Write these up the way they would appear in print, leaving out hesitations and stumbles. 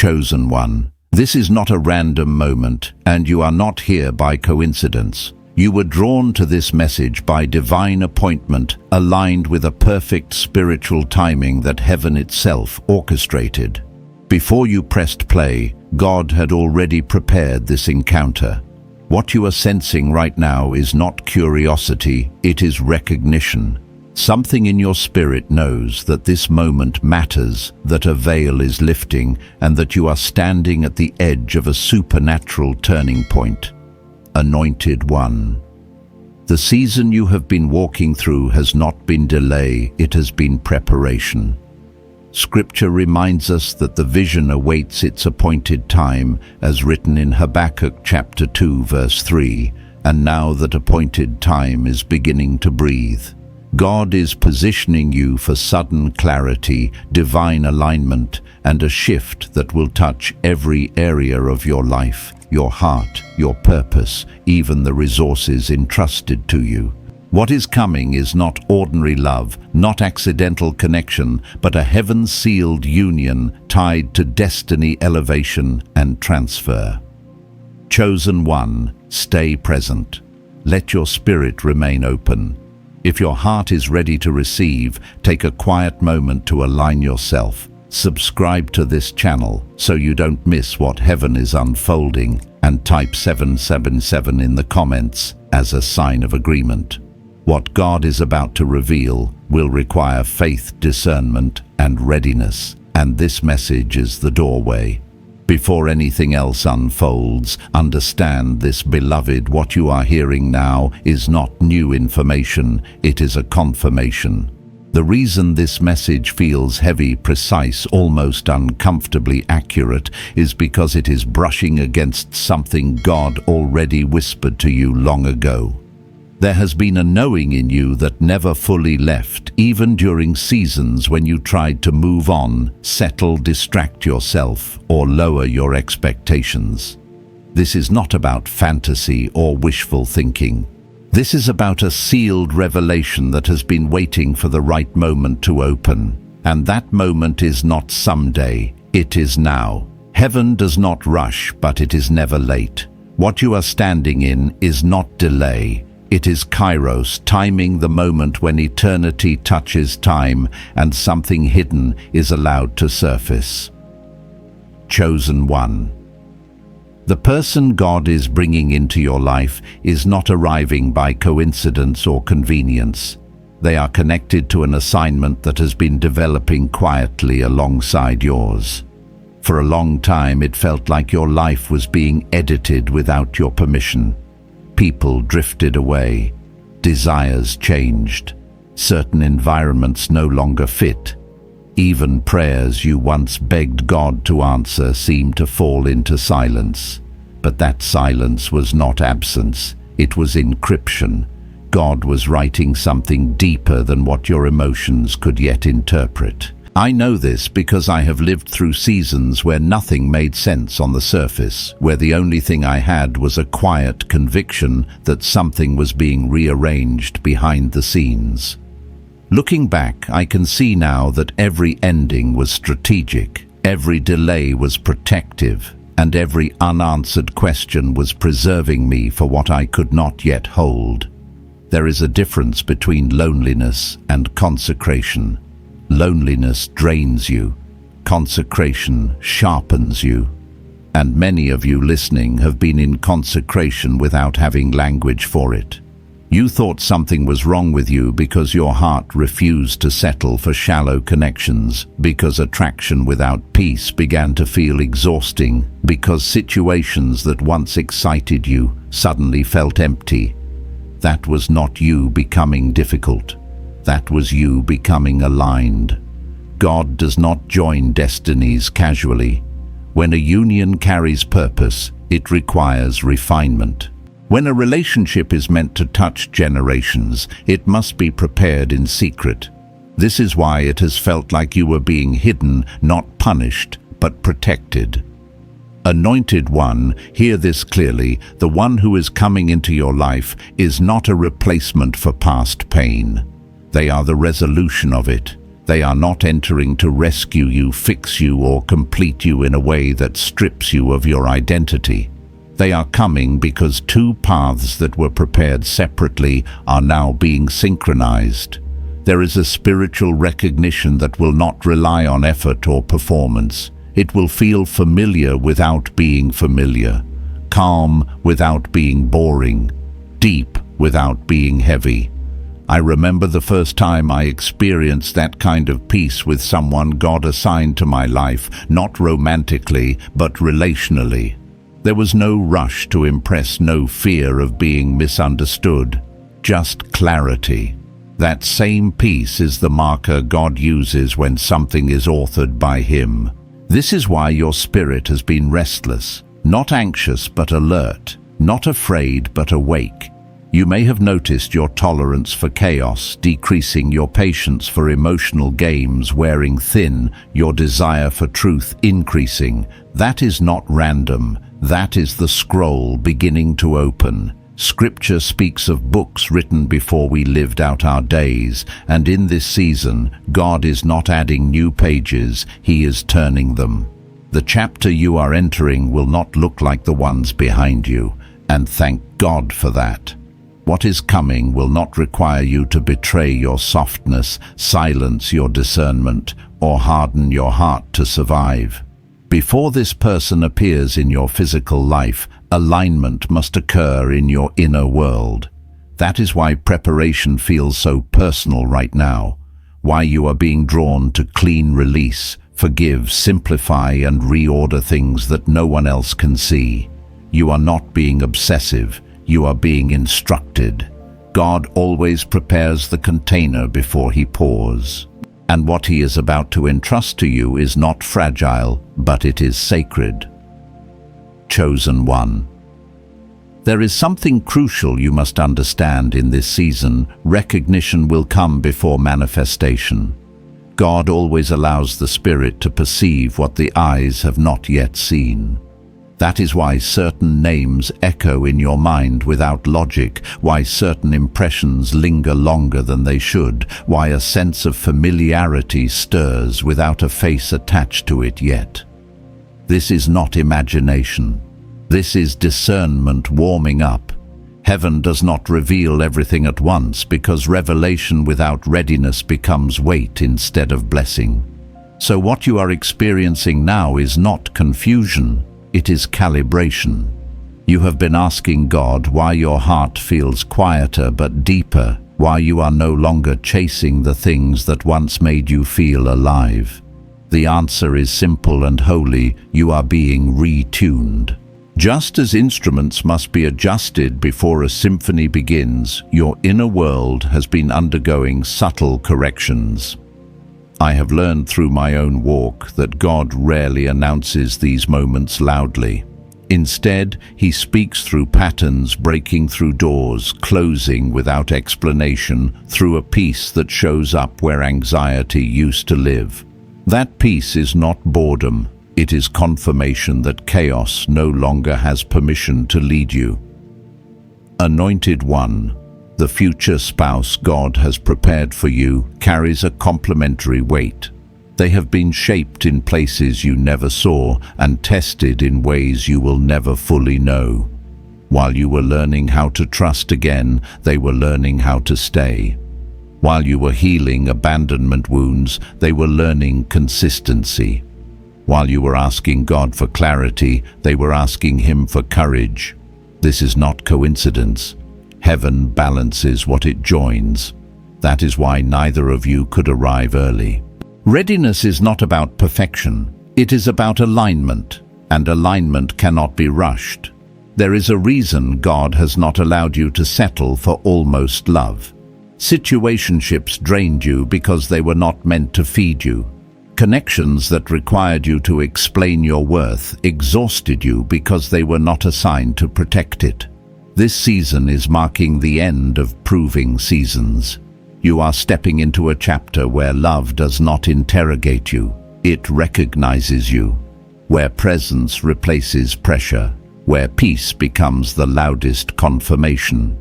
Chosen one. This is not a random moment, and you are not here by coincidence. You were drawn to this message by divine appointment, aligned with a perfect spiritual timing that heaven itself orchestrated. Before you pressed play, God had already prepared this encounter. What you are sensing right now is not curiosity, it is recognition. Something in your spirit knows that this moment matters, that a veil is lifting, and that you are standing at the edge of a supernatural turning point. Anointed one. The season you have been walking through has not been delay, it has been preparation. Scripture reminds us that the vision awaits its appointed time, as written in Habakkuk chapter 2 verse 3, and now that appointed time is beginning to breathe. God is positioning you for sudden clarity, divine alignment, and a shift that will touch every area of your life, your heart, your purpose, even the resources entrusted to you. What is coming is not ordinary love, not accidental connection, but a heaven-sealed union tied to destiny, elevation, and transfer. Chosen one, stay present. Let your spirit remain open. If your heart is ready to receive, take a quiet moment to align yourself. Subscribe to this channel so you don't miss what heaven is unfolding, and type 777 in the comments as a sign of agreement. What God is about to reveal will require faith, discernment, and readiness, and this message is the doorway. Before anything else unfolds, understand this, beloved. What you are hearing now is not new information, it is a confirmation. The reason this message feels heavy, precise, almost uncomfortably accurate is because it is brushing against something God already whispered to you long ago. There has been a knowing in you that never fully left, even during seasons when you tried to move on, settle, distract yourself, or lower your expectations. This is not about fantasy or wishful thinking. This is about a sealed revelation that has been waiting for the right moment to open. And that moment is not someday, it is now. Heaven does not rush, but it is never late. What you are standing in is not delay. It is kairos, timing, the moment when eternity touches time and something hidden is allowed to surface. Chosen one. The person God is bringing into your life is not arriving by coincidence or convenience. They are connected to an assignment that has been developing quietly alongside yours. For a long time, it felt like your life was being edited without your permission. People drifted away, desires changed, certain environments no longer fit. Even prayers you once begged God to answer seemed to fall into silence. But that silence was not absence, it was encryption. God was writing something deeper than what your emotions could yet interpret. I know this because I have lived through seasons where nothing made sense on the surface, where the only thing I had was a quiet conviction that something was being rearranged behind the scenes. Looking back, I can see now that every ending was strategic, every delay was protective, and every unanswered question was preserving me for what I could not yet hold. There is a difference between loneliness and consecration. Loneliness drains you, consecration sharpens you. And many of you listening have been in consecration without having language for it. You thought something was wrong with you because your heart refused to settle for shallow connections, because attraction without peace began to feel exhausting, because situations that once excited you suddenly felt empty. That was not you becoming difficult. That was you becoming aligned. God does not join destinies casually. When a union carries purpose, it requires refinement. When a relationship is meant to touch generations, it must be prepared in secret. This is why it has felt like you were being hidden, not punished, but protected. Anointed one, hear this clearly. The one who is coming into your life is not a replacement for past pain. They are the resolution of it. They are not entering to rescue you, fix you, or complete you in a way that strips you of your identity. They are coming because two paths that were prepared separately are now being synchronized. There is a spiritual recognition that will not rely on effort or performance. It will feel familiar without being familiar, calm without being boring, deep without being heavy. I remember the first time I experienced that kind of peace with someone God assigned to my life, not romantically, but relationally. There was no rush to impress, no fear of being misunderstood, just clarity. That same peace is the marker God uses when something is authored by Him. This is why your spirit has been restless, not anxious but alert, not afraid but awake. You may have noticed your tolerance for chaos decreasing, your patience for emotional games wearing thin, your desire for truth increasing. That is not random. That is the scroll beginning to open. Scripture speaks of books written before we lived out our days, and in this season, God is not adding new pages, He is turning them. The chapter you are entering will not look like the ones behind you, and thank God for that. What is coming will not require you to betray your softness, silence your discernment, or harden your heart to survive. Before this person appears in your physical life, alignment must occur in your inner world. That is why preparation feels so personal right now, why you are being drawn to clean release, forgive, simplify, and reorder things that no one else can see. You are not being obsessive, you are being instructed. God always prepares the container before He pours. And what He is about to entrust to you is not fragile, but it is sacred. Chosen one. There is something crucial you must understand in this season. Recognition will come before manifestation. God always allows the Spirit to perceive what the eyes have not yet seen. That is why certain names echo in your mind without logic, why certain impressions linger longer than they should, why a sense of familiarity stirs without a face attached to it yet. This is not imagination. This is discernment warming up. Heaven does not reveal everything at once because revelation without readiness becomes weight instead of blessing. So what you are experiencing now is not confusion. It is calibration. You have been asking God why your heart feels quieter but deeper, why you are no longer chasing the things that once made you feel alive. The answer is simple and holy: you are being retuned. Just as instruments must be adjusted before a symphony begins, your inner world has been undergoing subtle corrections. I have learned through my own walk that God rarely announces these moments loudly. Instead, He speaks through patterns, breaking through doors, closing without explanation, through a peace that shows up where anxiety used to live. That peace is not boredom. It is confirmation that chaos no longer has permission to lead you. Anointed One. The future spouse God has prepared for you carries a complementary weight. They have been shaped in places you never saw and tested in ways you will never fully know. While you were learning how to trust again, they were learning how to stay. While you were healing abandonment wounds, they were learning consistency. While you were asking God for clarity, they were asking Him for courage. This is not coincidence. Heaven balances what it joins. That is why neither of you could arrive early. Readiness is not about perfection. It is about alignment, and alignment cannot be rushed. There is a reason God has not allowed you to settle for almost love. Situationships drained you because they were not meant to feed you. Connections that required you to explain your worth exhausted you because they were not assigned to protect it. This season is marking the end of proving seasons. You are stepping into a chapter where love does not interrogate you, it recognizes you. Where presence replaces pressure, where peace becomes the loudest confirmation.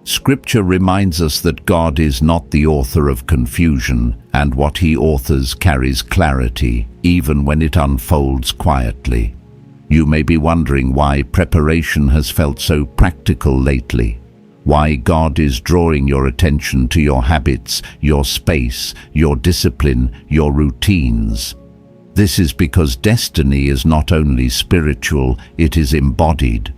Scripture reminds us that God is not the author of confusion, and what he authors carries clarity, even when it unfolds quietly. You may be wondering why preparation has felt so practical lately, why God is drawing your attention to your habits, your space, your discipline, your routines. This is because destiny is not only spiritual, it is embodied.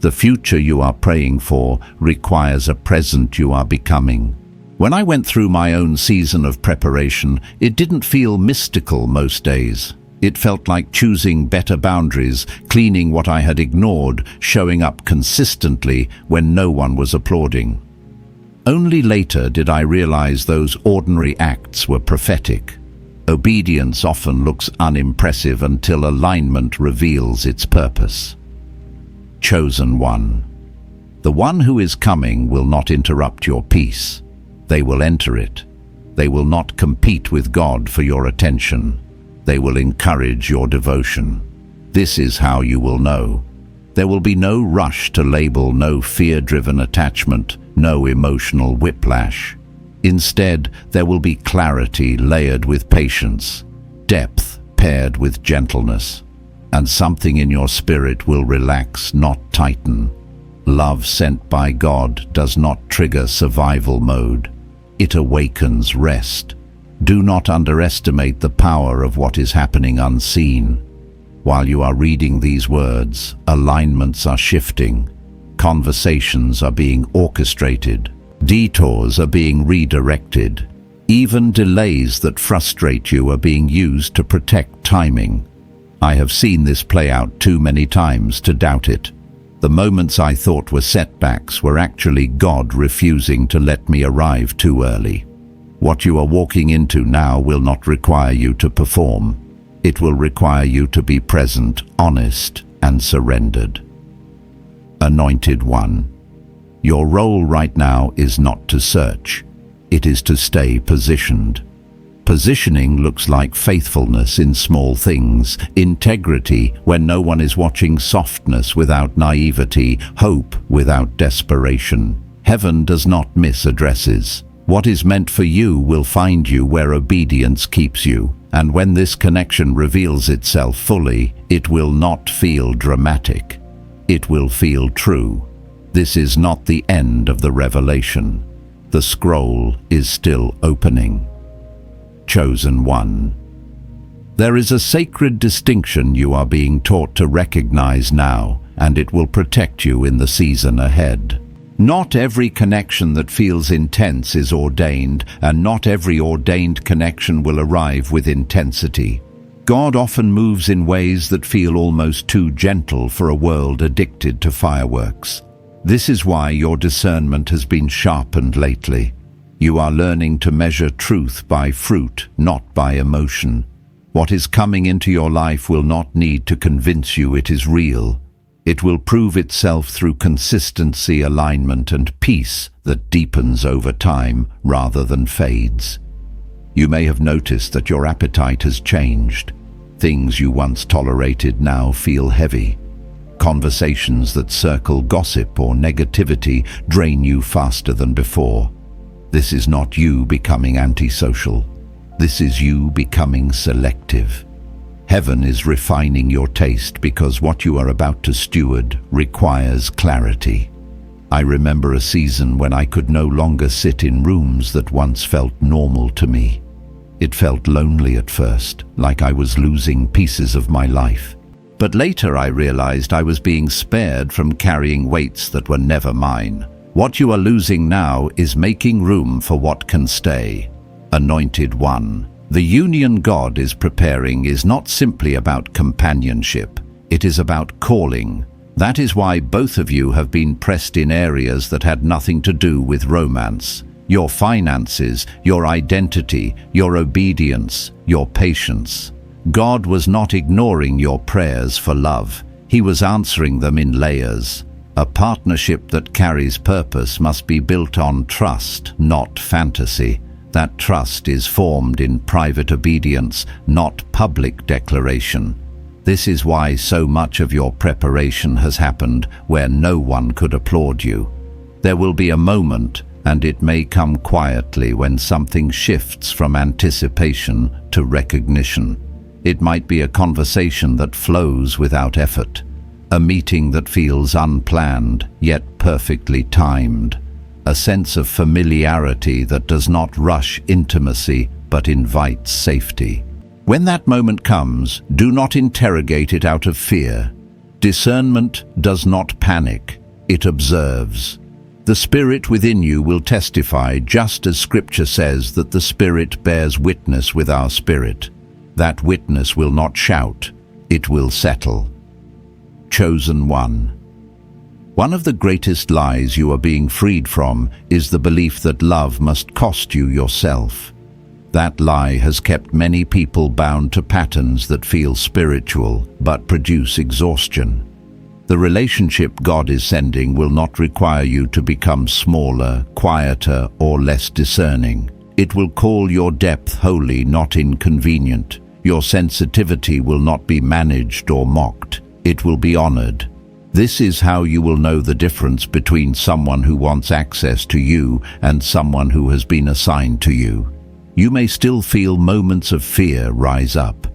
The future you are praying for requires a present you are becoming. When I went through my own season of preparation, it didn't feel mystical most days. It felt like choosing better boundaries, cleaning what I had ignored, showing up consistently when no one was applauding. Only later did I realize those ordinary acts were prophetic. Obedience often looks unimpressive until alignment reveals its purpose. Chosen one. The one who is coming will not interrupt your peace. They will enter it. They will not compete with God for your attention. They will encourage your devotion. This is how you will know. There will be no rush to label, no fear-driven attachment, no emotional whiplash. Instead, there will be clarity layered with patience, depth paired with gentleness, and something in your spirit will relax, not tighten. Love sent by God does not trigger survival mode. It awakens rest. Do not underestimate the power of what is happening unseen. While you are reading these words, alignments are shifting. Conversations are being orchestrated. Detours are being redirected. Even delays that frustrate you are being used to protect timing. I have seen this play out too many times to doubt it. The moments I thought were setbacks were actually God refusing to let me arrive too early. What you are walking into now will not require you to perform. It will require you to be present, honest, and surrendered. Anointed one. Your role right now is not to search. It is to stay positioned. Positioning looks like faithfulness in small things, integrity when no one is watching, softness without naivety, hope without desperation. Heaven does not miss addresses. What is meant for you will find you where obedience keeps you, and when this connection reveals itself fully, it will not feel dramatic. It will feel true. This is not the end of the revelation. The scroll is still opening. Chosen one. There is a sacred distinction you are being taught to recognize now, and it will protect you in the season ahead. Not every connection that feels intense is ordained, and not every ordained connection will arrive with intensity. God often moves in ways that feel almost too gentle for a world addicted to fireworks. This is why your discernment has been sharpened lately. You are learning to measure truth by fruit, not by emotion. What is coming into your life will not need to convince you it is real. It will prove itself through consistency, alignment, and peace that deepens over time rather than fades. You may have noticed that your appetite has changed. Things you once tolerated now feel heavy. Conversations that circle gossip or negativity drain you faster than before. This is not you becoming antisocial. This is you becoming selective. Heaven is refining your taste because what you are about to steward requires clarity. I remember a season when I could no longer sit in rooms that once felt normal to me. It felt lonely at first, like I was losing pieces of my life. But later I realized I was being spared from carrying weights that were never mine. What you are losing now is making room for what can stay. Anointed one. The union God is preparing is not simply about companionship. It is about calling. That is why both of you have been pressed in areas that had nothing to do with romance. Your finances, your identity, your obedience, your patience. God was not ignoring your prayers for love. He was answering them in layers. A partnership that carries purpose must be built on trust, not fantasy. That trust is formed in private obedience, not public declaration. This is why so much of your preparation has happened where no one could applaud you. There will be a moment, and it may come quietly, when something shifts from anticipation to recognition. It might be a conversation that flows without effort, a meeting that feels unplanned yet perfectly timed, a sense of familiarity that does not rush intimacy but invites safety. When that moment comes, do not interrogate it out of fear. Discernment does not panic, it observes. The Spirit within you will testify, just as Scripture says that the Spirit bears witness with our spirit. That witness will not shout, it will settle. Chosen one. One of the greatest lies you are being freed from is the belief that love must cost you yourself. That lie has kept many people bound to patterns that feel spiritual but produce exhaustion. The relationship God is sending will not require you to become smaller, quieter, or less discerning. It will call your depth holy, not inconvenient. Your sensitivity will not be managed or mocked. It will be honored. This is how you will know the difference between someone who wants access to you and someone who has been assigned to you. You may still feel moments of fear rise up.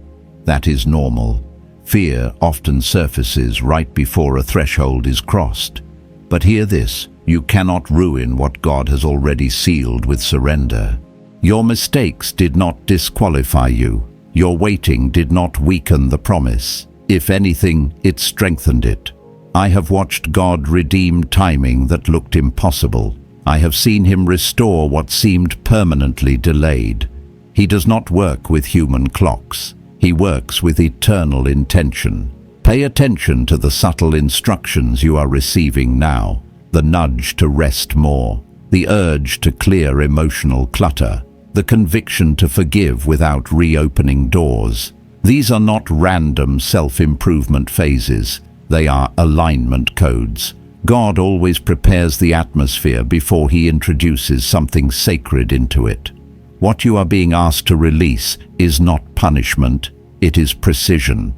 That is normal. Fear often surfaces right before a threshold is crossed. But hear this, you cannot ruin what God has already sealed with surrender. Your mistakes did not disqualify you. Your waiting did not weaken the promise. If anything, it strengthened it. I have watched God redeem timing that looked impossible. I have seen him restore what seemed permanently delayed. He does not work with human clocks. He works with eternal intention. Pay attention to the subtle instructions you are receiving now. The nudge to rest more. The urge to clear emotional clutter. The conviction to forgive without reopening doors. These are not random self-improvement phases. They are alignment codes. God always prepares the atmosphere before he introduces something sacred into it. What you are being asked to release is not punishment, it is precision.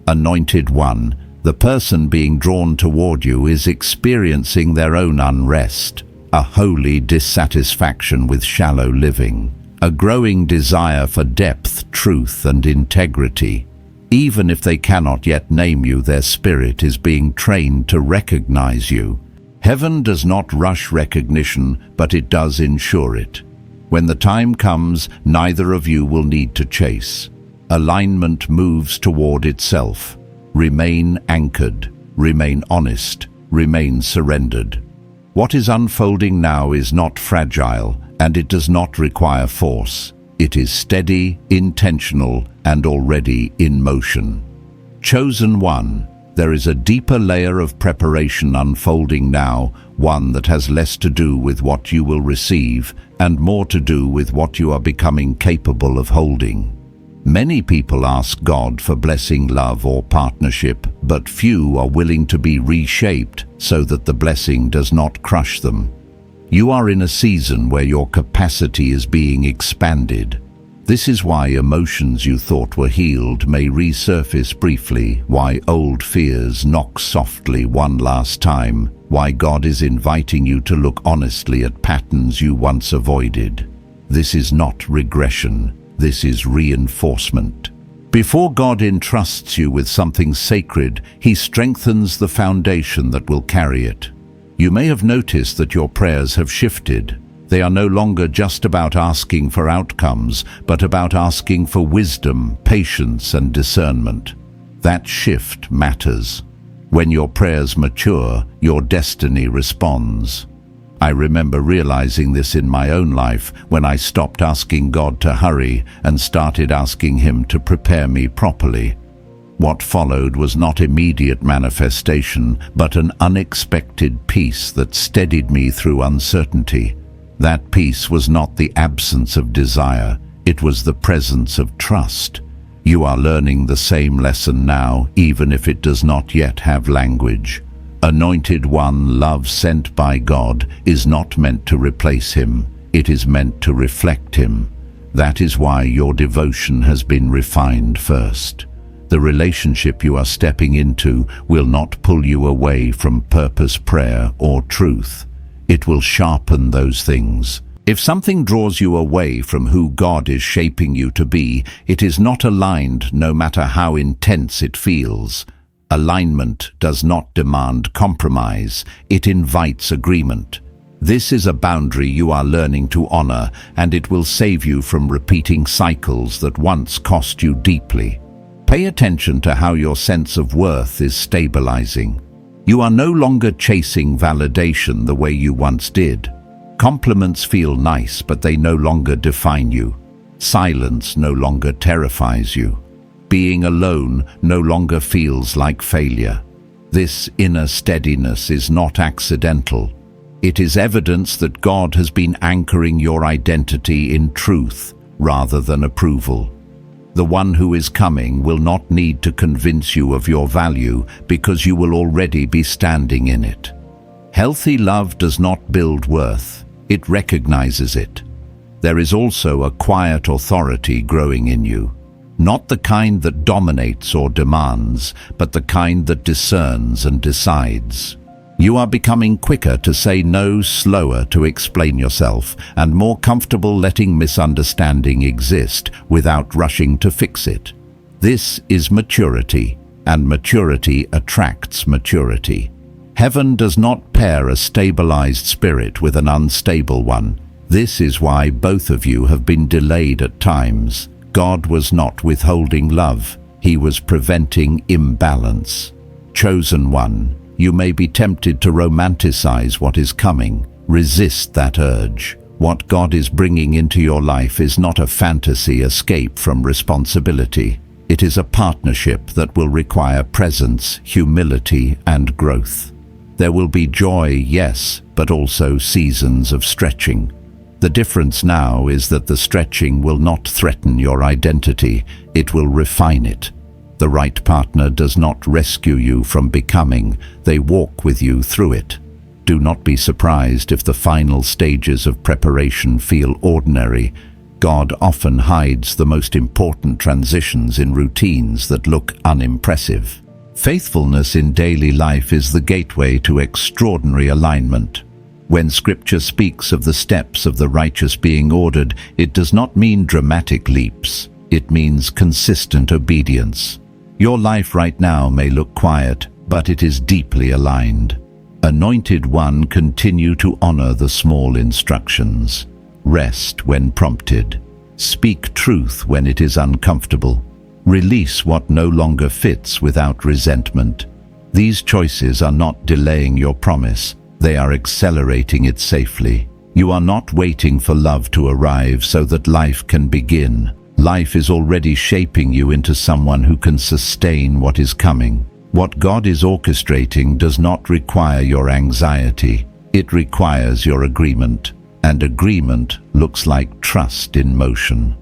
Anointed one, the person being drawn toward you is experiencing their own unrest, a holy dissatisfaction with shallow living, a growing desire for depth, truth, and integrity. Even if they cannot yet name you, their spirit is being trained to recognize you. Heaven does not rush recognition, but it does ensure it. When the time comes, neither of you will need to chase. Alignment moves toward itself. Remain anchored, remain honest, remain surrendered. What is unfolding now is not fragile, and it does not require force. It is steady, intentional, and already in motion. Chosen one, there is a deeper layer of preparation unfolding now, one that has less to do with what you will receive and more to do with what you are becoming capable of holding. Many people ask God for blessing, love, or partnership, but few are willing to be reshaped so that the blessing does not crush them. You are in a season where your capacity is being expanded. This is why emotions you thought were healed may resurface briefly, why old fears knock softly one last time, why God is inviting you to look honestly at patterns you once avoided. This is not regression, this is reinforcement. Before God entrusts you with something sacred, he strengthens the foundation that will carry it. You may have noticed that your prayers have shifted. They are no longer just about asking for outcomes, but about asking for wisdom, patience, and discernment. That shift matters. When your prayers mature, your destiny responds. I remember realizing this in my own life when I stopped asking God to hurry and started asking him to prepare me properly. What followed was not immediate manifestation, but an unexpected peace that steadied me through uncertainty. That peace was not the absence of desire, it was the presence of trust. You are learning the same lesson now, even if it does not yet have language. Anointed one, love sent by God, is not meant to replace him, it is meant to reflect him. That is why your devotion has been refined first. The relationship you are stepping into will not pull you away from purpose, prayer, or truth. It will sharpen those things. If something draws you away from who God is shaping you to be, it is not aligned no matter how intense it feels. Alignment does not demand compromise, it invites agreement. This is a boundary you are learning to honor, and it will save you from repeating cycles that once cost you deeply. Pay attention to how your sense of worth is stabilizing. You are no longer chasing validation the way you once did. Compliments feel nice, but they no longer define you. Silence no longer terrifies you. Being alone no longer feels like failure. This inner steadiness is not accidental. It is evidence that God has been anchoring your identity in truth rather than approval. The one who is coming will not need to convince you of your value because you will already be standing in it. Healthy love does not build worth, it recognizes it. There is also a quiet authority growing in you. Not the kind that dominates or demands, but the kind that discerns and decides. You are becoming quicker to say no, slower to explain yourself, and more comfortable letting misunderstanding exist without rushing to fix it. This is maturity, and maturity attracts maturity. Heaven does not pair a stabilized spirit with an unstable one. This is why both of you have been delayed at times. God was not withholding love, He was preventing imbalance. Chosen one, you may be tempted to romanticize what is coming. Resist that urge. What God is bringing into your life is not a fantasy escape from responsibility. It is a partnership that will require presence, humility, and growth. There will be joy, yes, but also seasons of stretching. The difference now is that the stretching will not threaten your identity, it will refine it. The right partner does not rescue you from becoming, they walk with you through it. Do not be surprised if the final stages of preparation feel ordinary. God often hides the most important transitions in routines that look unimpressive. Faithfulness in daily life is the gateway to extraordinary alignment. When Scripture speaks of the steps of the righteous being ordered, it does not mean dramatic leaps. It means consistent obedience. Your life right now may look quiet, but it is deeply aligned. Anointed One, continue to honor the small instructions. Rest when prompted. Speak truth when it is uncomfortable. Release what no longer fits without resentment. These choices are not delaying your promise, they are accelerating it safely. You are not waiting for love to arrive so that life can begin. Life is already shaping you into someone who can sustain what is coming. What God is orchestrating does not require your anxiety, it requires your agreement. And agreement looks like trust in motion.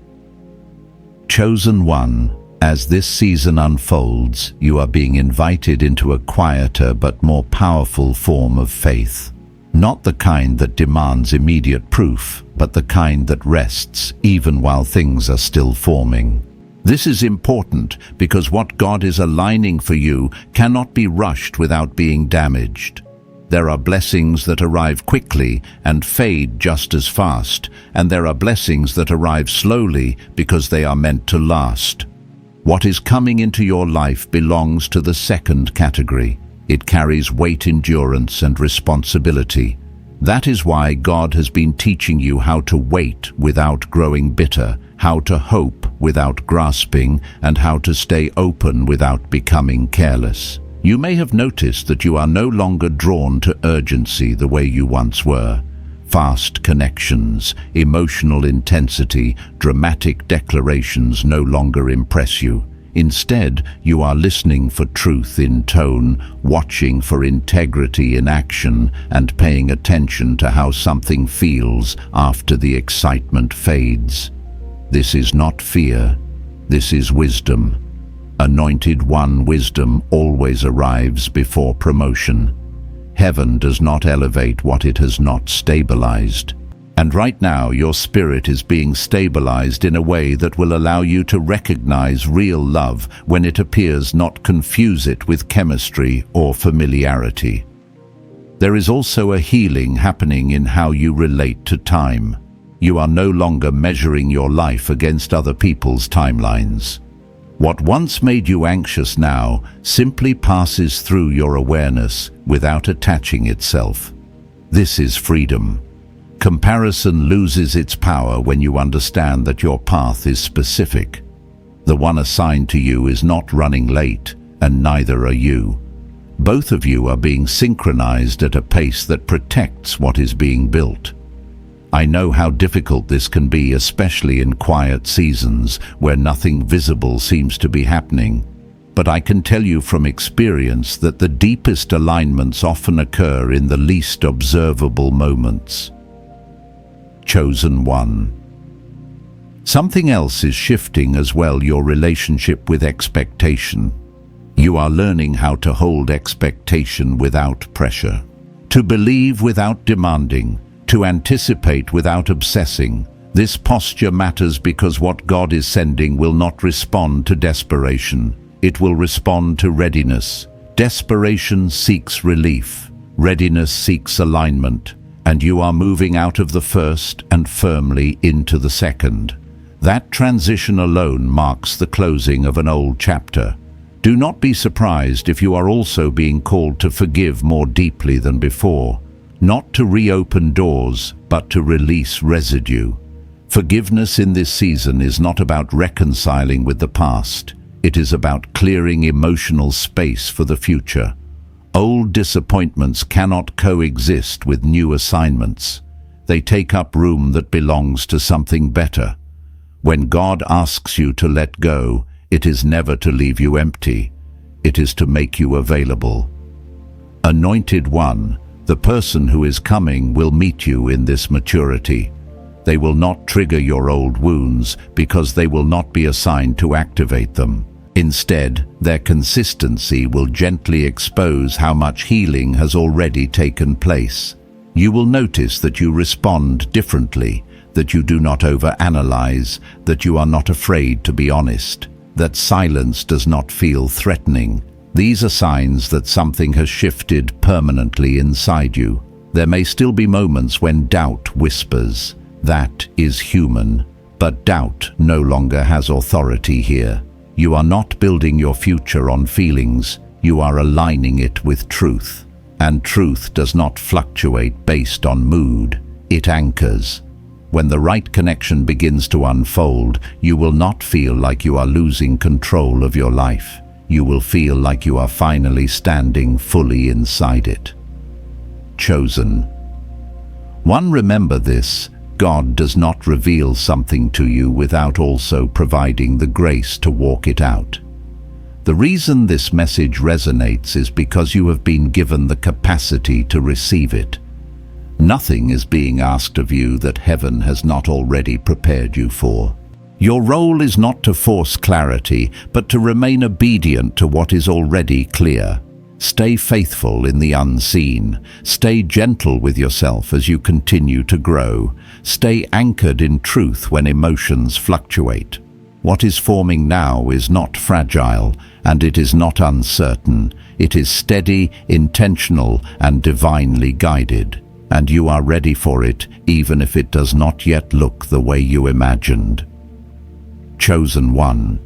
Chosen one, as this season unfolds, you are being invited into a quieter but more powerful form of faith. Not the kind that demands immediate proof, but the kind that rests even while things are still forming. This is important because what God is aligning for you cannot be rushed without being damaged. There are blessings that arrive quickly and fade just as fast, and there are blessings that arrive slowly because they are meant to last. What is coming into your life belongs to the second category. It carries weight, endurance, and responsibility. That is why God has been teaching you how to wait without growing bitter, how to hope without grasping, and how to stay open without becoming careless. You may have noticed that you are no longer drawn to urgency the way you once were. Fast connections, emotional intensity, dramatic declarations no longer impress you. Instead, you are listening for truth in tone, watching for integrity in action, and paying attention to how something feels after the excitement fades. This is not fear, this is wisdom. Anointed One wisdom always arrives before promotion. Heaven does not elevate what it has not stabilized. And right now, your spirit is being stabilized in a way that will allow you to recognize real love when it appears, not confuse it with chemistry or familiarity. There is also a healing happening in how you relate to time. You are no longer measuring your life against other people's timelines. What once made you anxious now simply passes through your awareness without attaching itself. This is freedom. Comparison loses its power when you understand that your path is specific. The one assigned to you is not running late, and neither are you. Both of you are being synchronized at a pace that protects what is being built. I know how difficult this can be, especially in quiet seasons where nothing visible seems to be happening. But I can tell you from experience that the deepest alignments often occur in the least observable moments. Chosen one. Something else is shifting as well: your relationship with expectation. You are learning how to hold expectation without pressure, to believe without demanding, to anticipate without obsessing. This posture matters because what God is sending will not respond to desperation. It will respond to readiness. Desperation seeks relief. Readiness seeks alignment. And you are moving out of the first and firmly into the second. That transition alone marks the closing of an old chapter. Do not be surprised if you are also being called to forgive more deeply than before. Not to reopen doors, but to release residue. Forgiveness in this season is not about reconciling with the past. It is about clearing emotional space for the future. Old disappointments cannot coexist with new assignments. They take up room that belongs to something better. When God asks you to let go, it is never to leave you empty. It is to make you available. Anointed One, the person who is coming will meet you in this maturity. They will not trigger your old wounds because they will not be assigned to activate them. Instead, their consistency will gently expose how much healing has already taken place. You will notice that you respond differently, that you do not overanalyze, that you are not afraid to be honest, that silence does not feel threatening. These are signs that something has shifted permanently inside you. There may still be moments when doubt whispers. That is human, but doubt no longer has authority here. You are not building your future on feelings, you are aligning it with truth. And truth does not fluctuate based on mood, it anchors. When the right connection begins to unfold, you will not feel like you are losing control of your life. You will feel like you are finally standing fully inside it. Chosen. One, remember this: God does not reveal something to you without also providing the grace to walk it out. The reason this message resonates is because you have been given the capacity to receive it. Nothing is being asked of you that heaven has not already prepared you for. Your role is not to force clarity, but to remain obedient to what is already clear. Stay faithful in the unseen. Stay gentle with yourself as you continue to grow. Stay anchored in truth when emotions fluctuate. What is forming now is not fragile, and it is not uncertain. It is steady, intentional, and divinely guided. And you are ready for it, even if it does not yet look the way you imagined. Chosen One.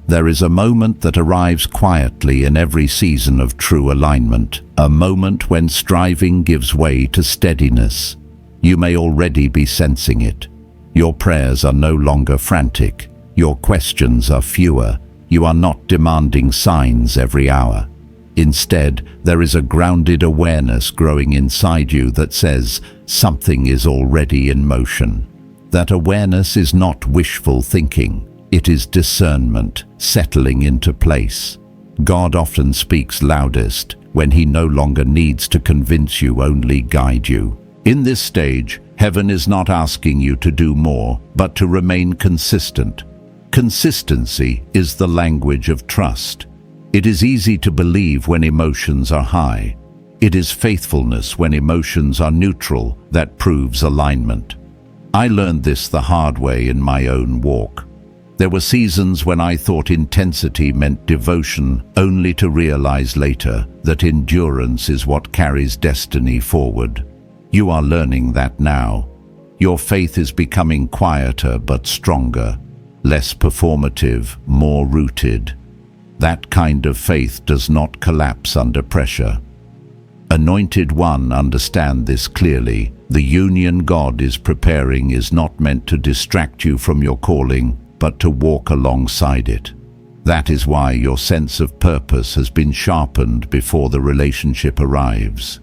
There is a moment that arrives quietly in every season of true alignment, a moment when striving gives way to steadiness. You may already be sensing it. Your prayers are no longer frantic. Your questions are fewer. You are not demanding signs every hour. Instead, there is a grounded awareness growing inside you that says something is already in motion. That awareness is not wishful thinking. It is discernment settling into place. God often speaks loudest when he no longer needs to convince you, only guide you. In this stage, heaven is not asking you to do more, but to remain consistent. Consistency is the language of trust. It is easy to believe when emotions are high. It is faithfulness when emotions are neutral that proves alignment. I learned this the hard way in my own walk. There were seasons when I thought intensity meant devotion, only to realize later that endurance is what carries destiny forward. You are learning that now. Your faith is becoming quieter but stronger, less performative, more rooted. That kind of faith does not collapse under pressure. Anointed One, understand this clearly. The union God is preparing is not meant to distract you from your calling, but to walk alongside it. That is why your sense of purpose has been sharpened before the relationship arrives.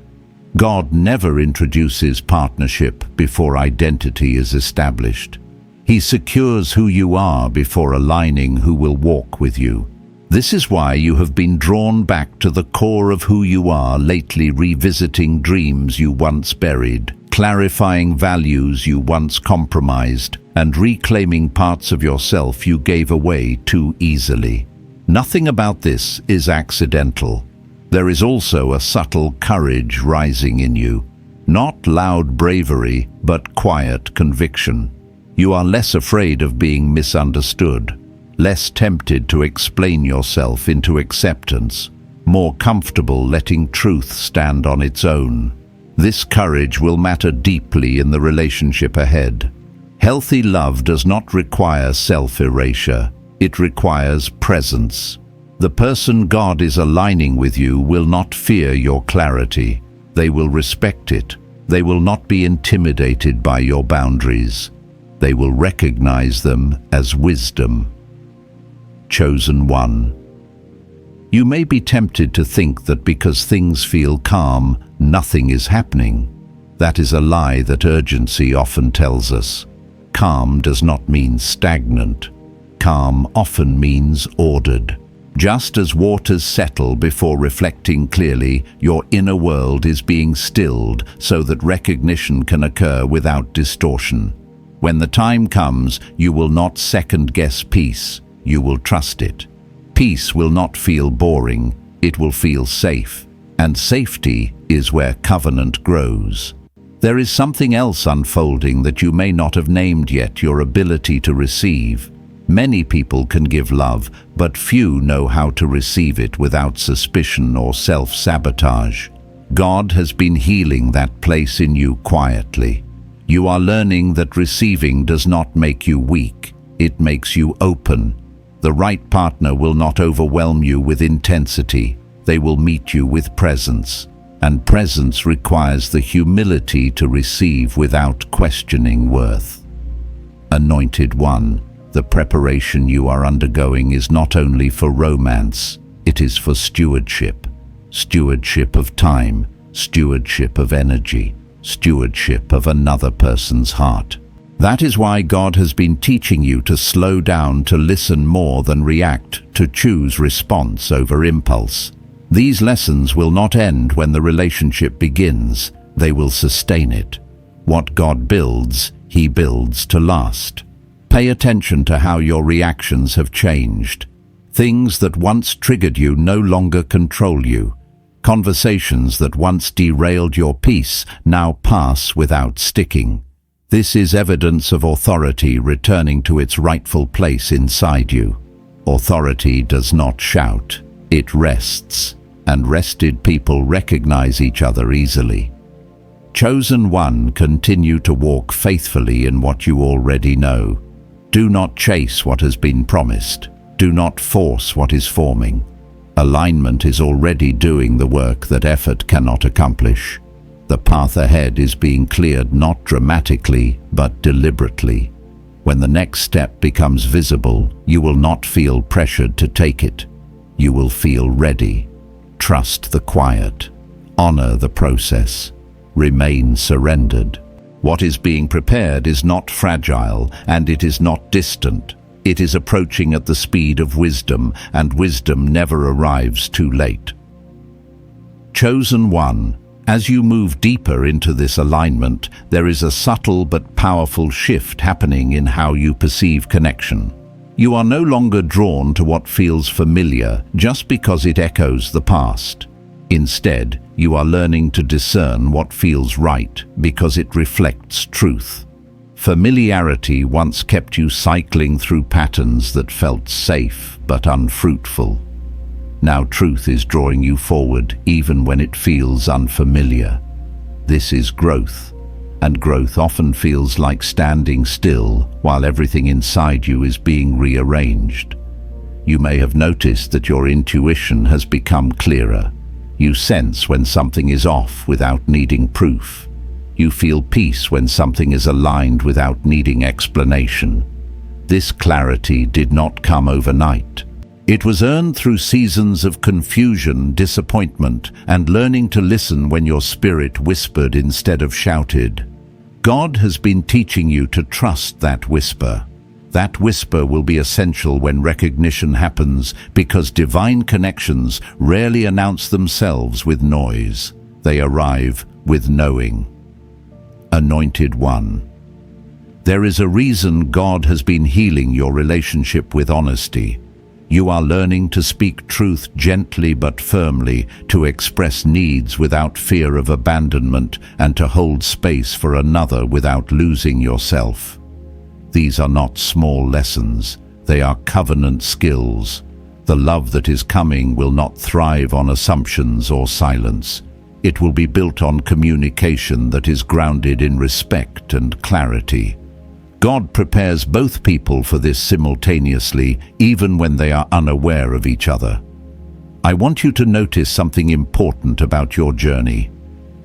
God never introduces partnership before identity is established. He secures who you are before aligning who will walk with you. This is why you have been drawn back to the core of who you are lately, revisiting dreams you once buried, clarifying values you once compromised, and reclaiming parts of yourself you gave away too easily. Nothing about this is accidental. There is also a subtle courage rising in you. Not loud bravery, but quiet conviction. You are less afraid of being misunderstood, less tempted to explain yourself into acceptance, more comfortable letting truth stand on its own. This courage will matter deeply in the relationship ahead. Healthy love does not require self-erasure. It requires presence. The person God is aligning with you will not fear your clarity. They will respect it. They will not be intimidated by your boundaries. They will recognize them as wisdom. Chosen One. You may be tempted to think that because things feel calm, nothing is happening. That is a lie that urgency often tells us. Calm does not mean stagnant. Calm often means ordered. Just as waters settle before reflecting clearly, your inner world is being stilled so that recognition can occur without distortion. When the time comes, you will not second-guess peace. You will trust it. Peace will not feel boring. It will feel safe. And safety is where covenant grows. There is something else unfolding that you may not have named yet: your ability to receive. Many people can give love, but few know how to receive it without suspicion or self-sabotage. God has been healing that place in you quietly. You are learning that receiving does not make you weak. It makes you open. The right partner will not overwhelm you with intensity. They will meet you with presence. And presence requires the humility to receive without questioning worth. Anointed One. The preparation you are undergoing is not only for romance, it is for stewardship. Stewardship of time, stewardship of energy, stewardship of another person's heart. That is why God has been teaching you to slow down, to listen more than react, to choose response over impulse. These lessons will not end when the relationship begins. They will sustain it. What God builds, He builds to last. Pay attention to how your reactions have changed. Things that once triggered you no longer control you. Conversations that once derailed your peace now pass without sticking. This is evidence of authority returning to its rightful place inside you. Authority does not shout, it rests, and rested people recognize each other easily. Chosen One, continue to walk faithfully in what you already know. Do not chase what has been promised. Do not force what is forming. Alignment is already doing the work that effort cannot accomplish. The path ahead is being cleared not dramatically, but deliberately. When the next step becomes visible, you will not feel pressured to take it. You will feel ready. Trust the quiet. Honor the process. Remain surrendered. What is being prepared is not fragile, and it is not distant. It is approaching at the speed of wisdom, and wisdom never arrives too late. Chosen One, as you move deeper into this alignment, there is a subtle but powerful shift happening in how you perceive connection. You are no longer drawn to what feels familiar just because it echoes the past. Instead, you are learning to discern what feels right because it reflects truth. Familiarity once kept you cycling through patterns that felt safe but unfruitful. Now truth is drawing you forward even when it feels unfamiliar. This is growth, and growth often feels like standing still while everything inside you is being rearranged. You may have noticed that your intuition has become clearer. You sense when something is off without needing proof. You feel peace when something is aligned without needing explanation. This clarity did not come overnight. It was earned through seasons of confusion, disappointment, and learning to listen when your spirit whispered instead of shouted. God has been teaching you to trust that whisper. That whisper will be essential when recognition happens, because divine connections rarely announce themselves with noise. They arrive with knowing. Anointed One. There is a reason God has been healing your relationship with honesty. You are learning to speak truth gently but firmly, to express needs without fear of abandonment, and to hold space for another without losing yourself. These are not small lessons, they are covenant skills. The love that is coming will not thrive on assumptions or silence. It will be built on communication that is grounded in respect and clarity. God prepares both people for this simultaneously, even when they are unaware of each other. I want you to notice something important about your journey.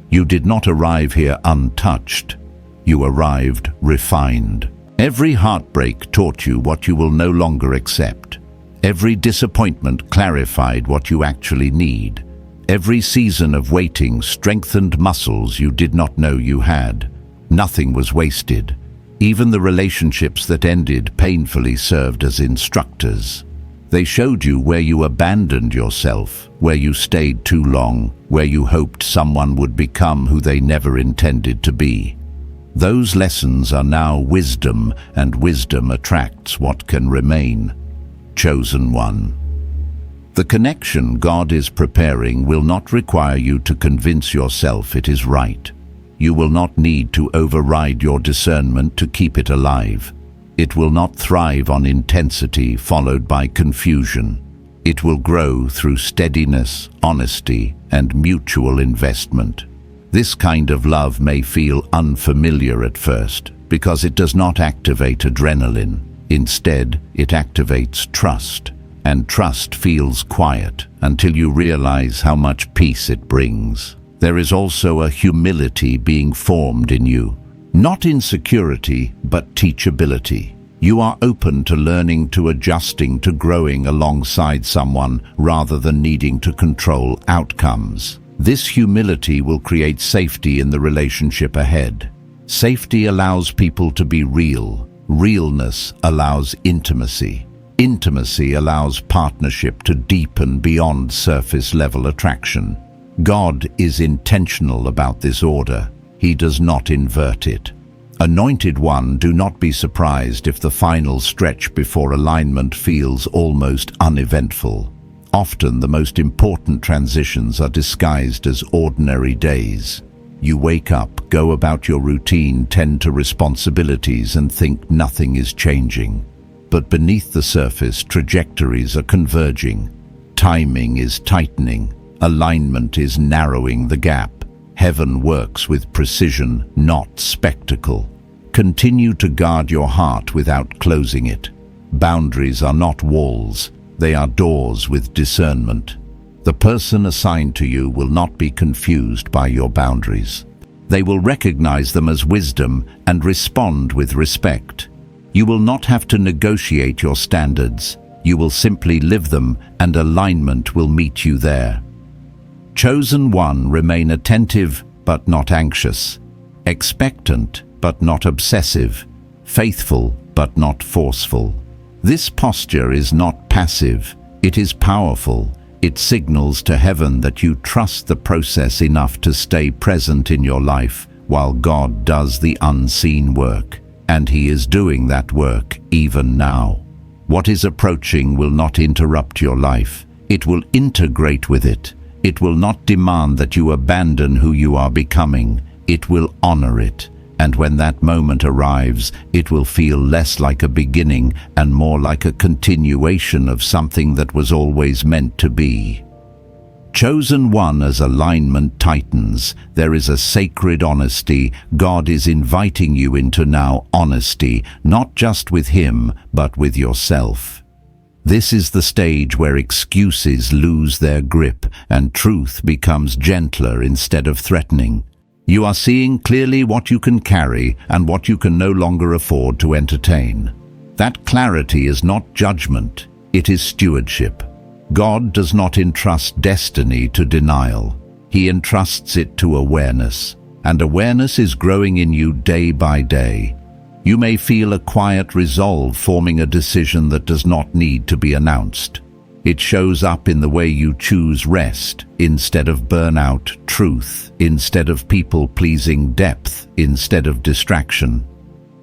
You did not arrive here untouched. You arrived refined. Every heartbreak taught you what you will no longer accept. Every disappointment clarified what you actually need. Every season of waiting strengthened muscles you did not know you had. Nothing was wasted. Even the relationships that ended painfully served as instructors. They showed you where you abandoned yourself, where you stayed too long, where you hoped someone would become who they never intended to be. Those lessons are now wisdom, and wisdom attracts what can remain. Chosen One. The connection God is preparing will not require you to convince yourself it is right. You will not need to override your discernment to keep it alive. It will not thrive on intensity followed by confusion. It will grow through steadiness, honesty, and mutual investment. This kind of love may feel unfamiliar at first because it does not activate adrenaline. Instead, it activates trust. And trust feels quiet until you realize how much peace it brings. There is also a humility being formed in you. Not insecurity, but teachability. You are open to learning, to adjusting, to growing alongside someone rather than needing to control outcomes. This humility will create safety in the relationship ahead. Safety allows people to be real. Realness allows intimacy. Intimacy allows partnership to deepen beyond surface-level attraction. God is intentional about this order. He does not invert it. Anointed One, do not be surprised if the final stretch before alignment feels almost uneventful. Often the most important transitions are disguised as ordinary days. You wake up, go about your routine, tend to responsibilities, and think nothing is changing. But beneath the surface, trajectories are converging. Timing is tightening. Alignment is narrowing the gap. Heaven works with precision, not spectacle. Continue to guard your heart without closing it. Boundaries are not walls. They are doors with discernment. The person assigned to you will not be confused by your boundaries. They will recognize them as wisdom and respond with respect. You will not have to negotiate your standards. You will simply live them, and alignment will meet you there. Chosen One, remain attentive but not anxious, expectant but not obsessive, faithful but not forceful. This posture is not passive, it is powerful. It signals to heaven that you trust the process enough to stay present in your life while God does the unseen work. And He is doing that work even now. What is approaching will not interrupt your life. It will integrate with it. It will not demand that you abandon who you are becoming. It will honor it. And when that moment arrives, it will feel less like a beginning and more like a continuation of something that was always meant to be. Chosen one, as alignment tightens, there is a sacred honesty. God is inviting you into now honesty, not just with Him, but with yourself. This is the stage where excuses lose their grip and truth becomes gentler instead of threatening. You are seeing clearly what you can carry and what you can no longer afford to entertain. That clarity is not judgment, it is stewardship. God does not entrust destiny to denial. He entrusts it to awareness, and awareness is growing in you day by day. You may feel a quiet resolve forming a decision that does not need to be announced. It shows up in the way you choose rest instead of burnout, truth instead of people-pleasing, depth instead of distraction.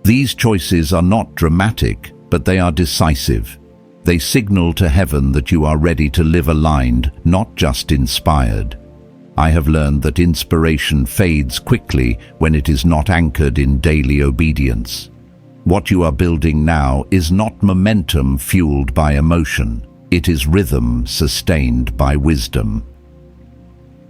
These choices are not dramatic, but they are decisive. They signal to heaven that you are ready to live aligned, not just inspired. I have learned that inspiration fades quickly when it is not anchored in daily obedience. What you are building now is not momentum fueled by emotion. It is rhythm sustained by wisdom.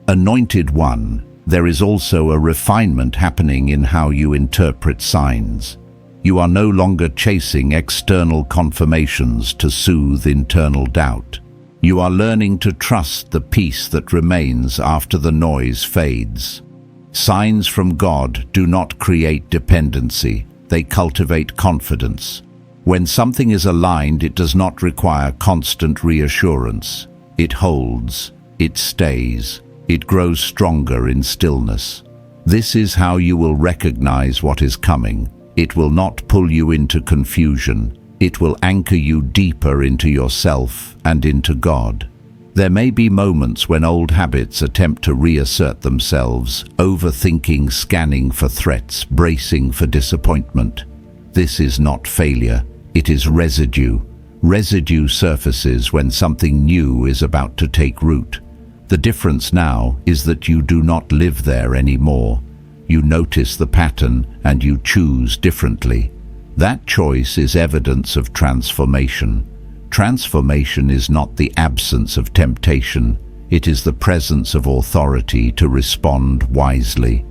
Anointed one, there is also a refinement happening in how you interpret signs. You are no longer chasing external confirmations to soothe internal doubt. You are learning to trust the peace that remains after the noise fades. Signs from God do not create dependency, they cultivate confidence. When something is aligned, it does not require constant reassurance. It holds, it stays, it grows stronger in stillness. This is how you will recognize what is coming. It will not pull you into confusion. It will anchor you deeper into yourself and into God. There may be moments when old habits attempt to reassert themselves, overthinking, scanning for threats, bracing for disappointment. This is not failure, it is residue. Residue surfaces when something new is about to take root. The difference now is that you do not live there anymore. You notice the pattern and you choose differently. That choice is evidence of transformation. Transformation is not the absence of temptation, it is the presence of authority to respond wisely.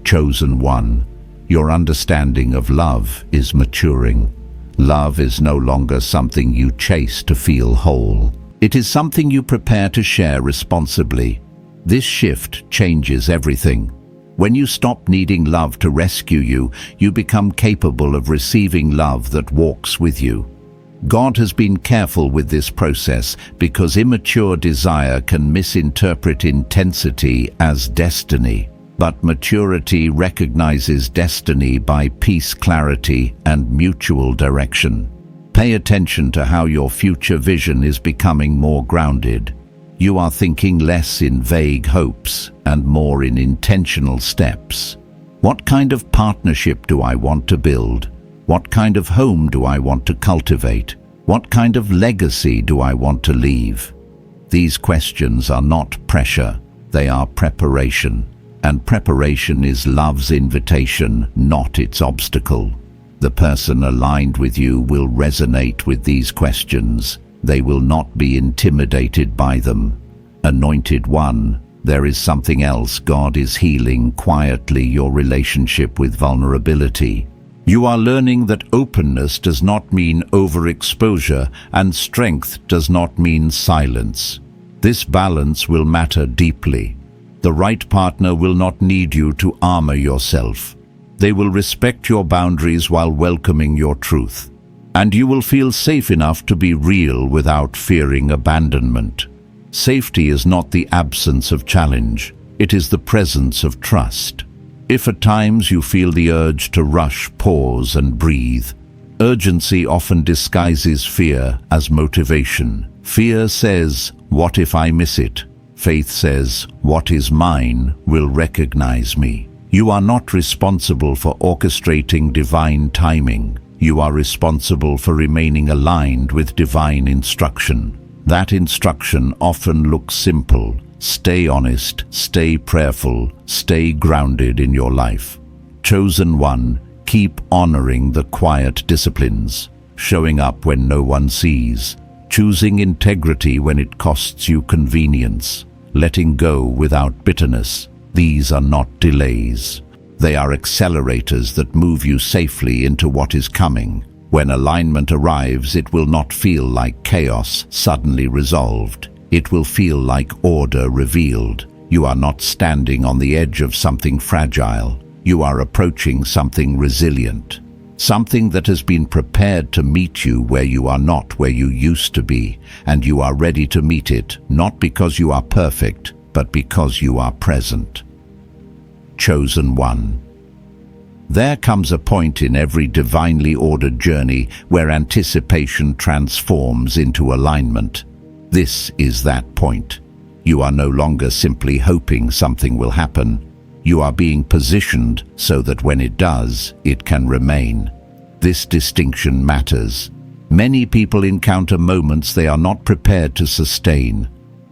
Chosen one, your understanding of love is maturing. Love is no longer something you chase to feel whole. It is something you prepare to share responsibly. This shift changes everything. When you stop needing love to rescue you, you become capable of receiving love that walks with you. God has been careful with this process because immature desire can misinterpret intensity as destiny. But maturity recognizes destiny by peace, clarity, and mutual direction. Pay attention to how your future vision is becoming more grounded. You are thinking less in vague hopes and more in intentional steps. What kind of partnership do I want to build? What kind of home do I want to cultivate? What kind of legacy do I want to leave? These questions are not pressure, they are preparation. And preparation is love's invitation, not its obstacle. The person aligned with you will resonate with these questions. They will not be intimidated by them. Anointed one, there is something else. God is healing quietly your relationship with vulnerability. You are learning that openness does not mean overexposure and strength does not mean silence. This balance will matter deeply. The right partner will not need you to armor yourself. They will respect your boundaries while welcoming your truth. And you will feel safe enough to be real without fearing abandonment. Safety is not the absence of challenge, it is the presence of trust. If at times you feel the urge to rush, pause and breathe, urgency often disguises fear as motivation. Fear says, "What if I miss it?" Faith says, "What is mine will recognize me." You are not responsible for orchestrating divine timing. You are responsible for remaining aligned with divine instruction. That instruction often looks simple. Stay honest, stay prayerful, stay grounded in your life. Chosen one, keep honoring the quiet disciplines, showing up when no one sees, choosing integrity when it costs you convenience, letting go without bitterness. These are not delays. They are accelerators that move you safely into what is coming. When alignment arrives, it will not feel like chaos suddenly resolved. It will feel like order revealed. You are not standing on the edge of something fragile. You are approaching something resilient. Something that has been prepared to meet you where you are not where you used to be, and you are ready to meet it, not because you are perfect, but because you are present. Chosen one. There comes a point in every divinely ordered journey where anticipation transforms into alignment. This is that point. You are no longer simply hoping something will happen. You are being positioned so that when it does, it can remain. This distinction matters. Many people encounter moments they are not prepared to sustain.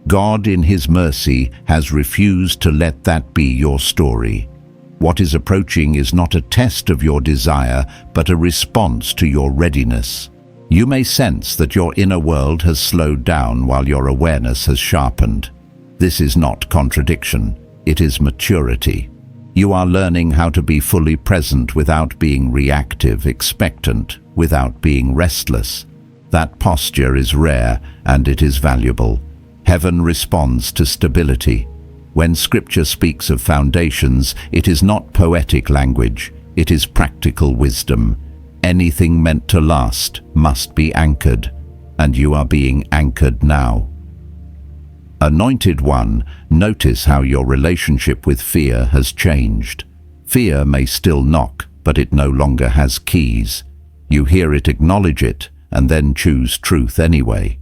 God, in His mercy, has refused to let that be your story. What is approaching is not a test of your desire, but a response to your readiness. You may sense that your inner world has slowed down while your awareness has sharpened. This is not contradiction. It is maturity. You are learning how to be fully present without being reactive, expectant, without being restless. That posture is rare and it is valuable. Heaven responds to stability. When Scripture speaks of foundations, it is not poetic language, it is practical wisdom. Anything meant to last must be anchored, and you are being anchored now. Anointed one, notice how your relationship with fear has changed. Fear may still knock, but it no longer has keys. You hear it, acknowledge it, and then choose truth anyway.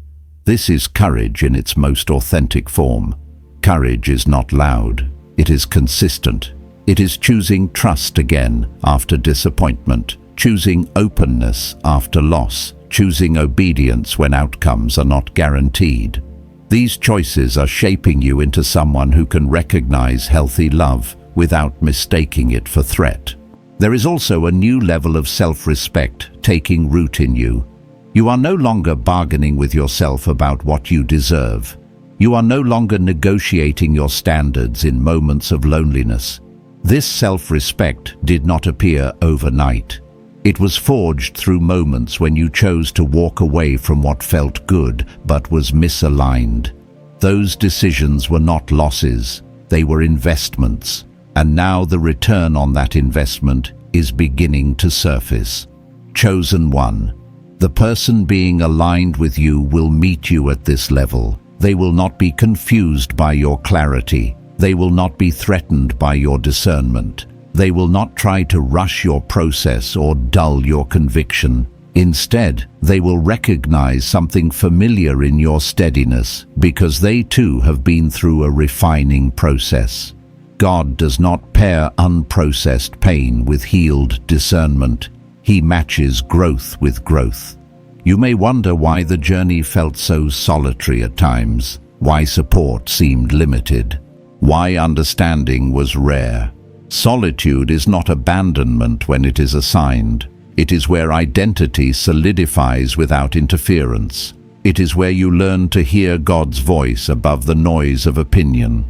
This is courage in its most authentic form. Courage is not loud. It is consistent. It is choosing trust again after disappointment, choosing openness after loss, choosing obedience when outcomes are not guaranteed. These choices are shaping you into someone who can recognize healthy love without mistaking it for threat. There is also a new level of self-respect taking root in you. You are no longer bargaining with yourself about what you deserve. You are no longer negotiating your standards in moments of loneliness. This self-respect did not appear overnight. It was forged through moments when you chose to walk away from what felt good but was misaligned. Those decisions were not losses, they were investments, and now the return on that investment is beginning to surface. Chosen one. The person being aligned with you will meet you at this level. They will not be confused by your clarity. They will not be threatened by your discernment. They will not try to rush your process or dull your conviction. Instead, they will recognize something familiar in your steadiness because they too have been through a refining process. God does not pair unprocessed pain with healed discernment. He matches growth with growth. You may wonder why the journey felt so solitary at times, why support seemed limited, why understanding was rare. Solitude is not abandonment when it is assigned. It is where identity solidifies without interference. It is where you learn to hear God's voice above the noise of opinion.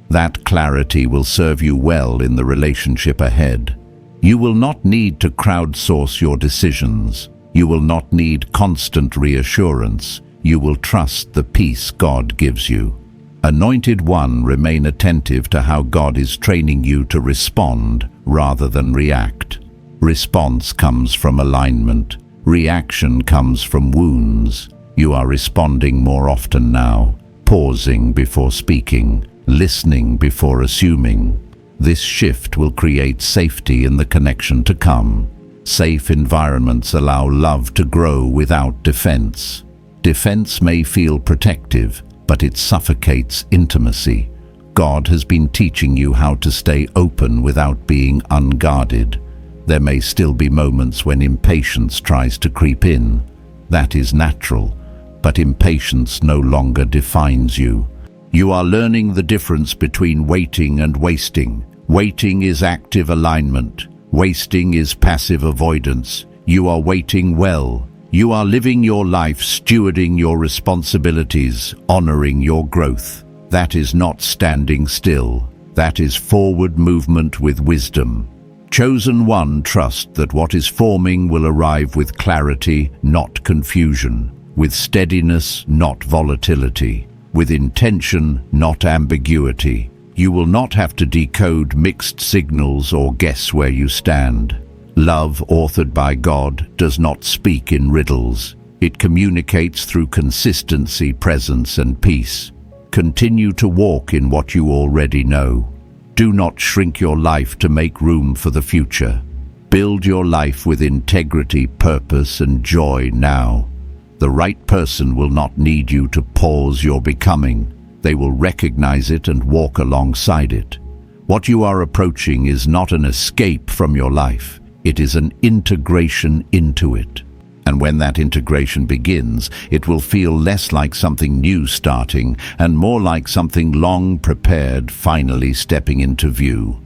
That clarity will serve you well in the relationship ahead. You will not need to crowdsource your decisions. You will not need constant reassurance. You will trust the peace God gives you. Anointed one, remain attentive to how God is training you to respond rather than react. Response comes from alignment. Reaction comes from wounds. You are responding more often now, pausing before speaking, listening before assuming. This shift will create safety in the connection to come. Safe environments allow love to grow without defense. Defense may feel protective, but it suffocates intimacy. God has been teaching you how to stay open without being unguarded. There may still be moments when impatience tries to creep in. That is natural, but impatience no longer defines you. You are learning the difference between waiting and wasting. Waiting is active alignment. Wasting is passive avoidance. You are waiting well. You are living your life, stewarding your responsibilities, honoring your growth. That is not standing still. That is forward movement with wisdom. Chosen one, trust that what is forming will arrive with clarity, not confusion, with steadiness, not volatility, with intention, not ambiguity. You will not have to decode mixed signals or guess where you stand. Love, authored by God, does not speak in riddles. It communicates through consistency, presence, and peace. Continue to walk in what you already know. Do not shrink your life to make room for the future. Build your life with integrity, purpose, and joy now. The right person will not need you to pause your becoming. They will recognize it and walk alongside it. What you are approaching is not an escape from your life. It is an integration into it. And when that integration begins, it will feel less like something new starting and more like something long prepared finally stepping into view.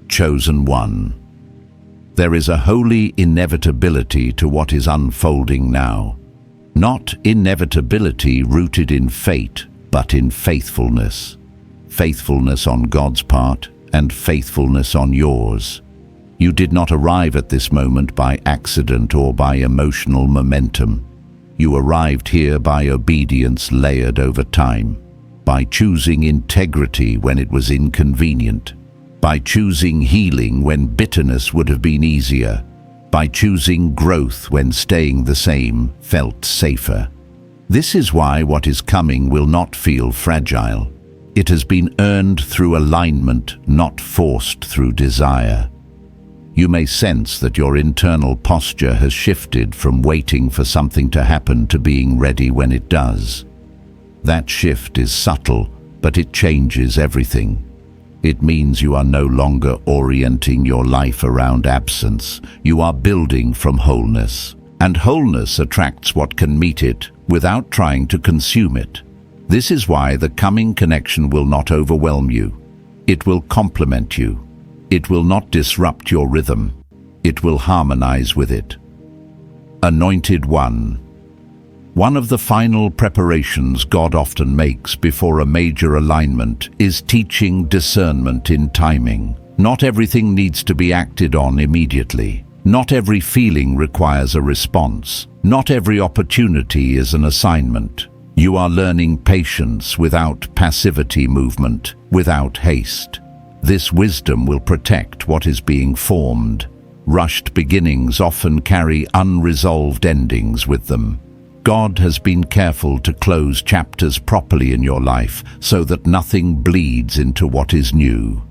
Chosen one. There is a holy inevitability to what is unfolding now. Not inevitability rooted in fate, but in faithfulness. Faithfulness on God's part and faithfulness on yours. You did not arrive at this moment by accident or by emotional momentum. You arrived here by obedience layered over time, by choosing integrity when it was inconvenient, by choosing healing when bitterness would have been easier, by choosing growth when staying the same felt safer. This is why what is coming will not feel fragile. It has been earned through alignment, not forced through desire. You may sense that your internal posture has shifted from waiting for something to happen to being ready when it does. That shift is subtle, but it changes everything. It means you are no longer orienting your life around absence. You are building from wholeness. And wholeness attracts what can meet it without trying to consume it. This is why the coming connection will not overwhelm you. It will complement you. It will not disrupt your rhythm. It will harmonize with it. Anointed One. One of the final preparations God often makes before a major alignment is teaching discernment in timing. Not everything needs to be acted on immediately. Not every feeling requires a response. Not every opportunity is an assignment. You are learning patience without passivity, movement without haste. This wisdom will protect what is being formed. Rushed beginnings often carry unresolved endings with them. God has been careful to close chapters properly in your life so that nothing bleeds into what is new.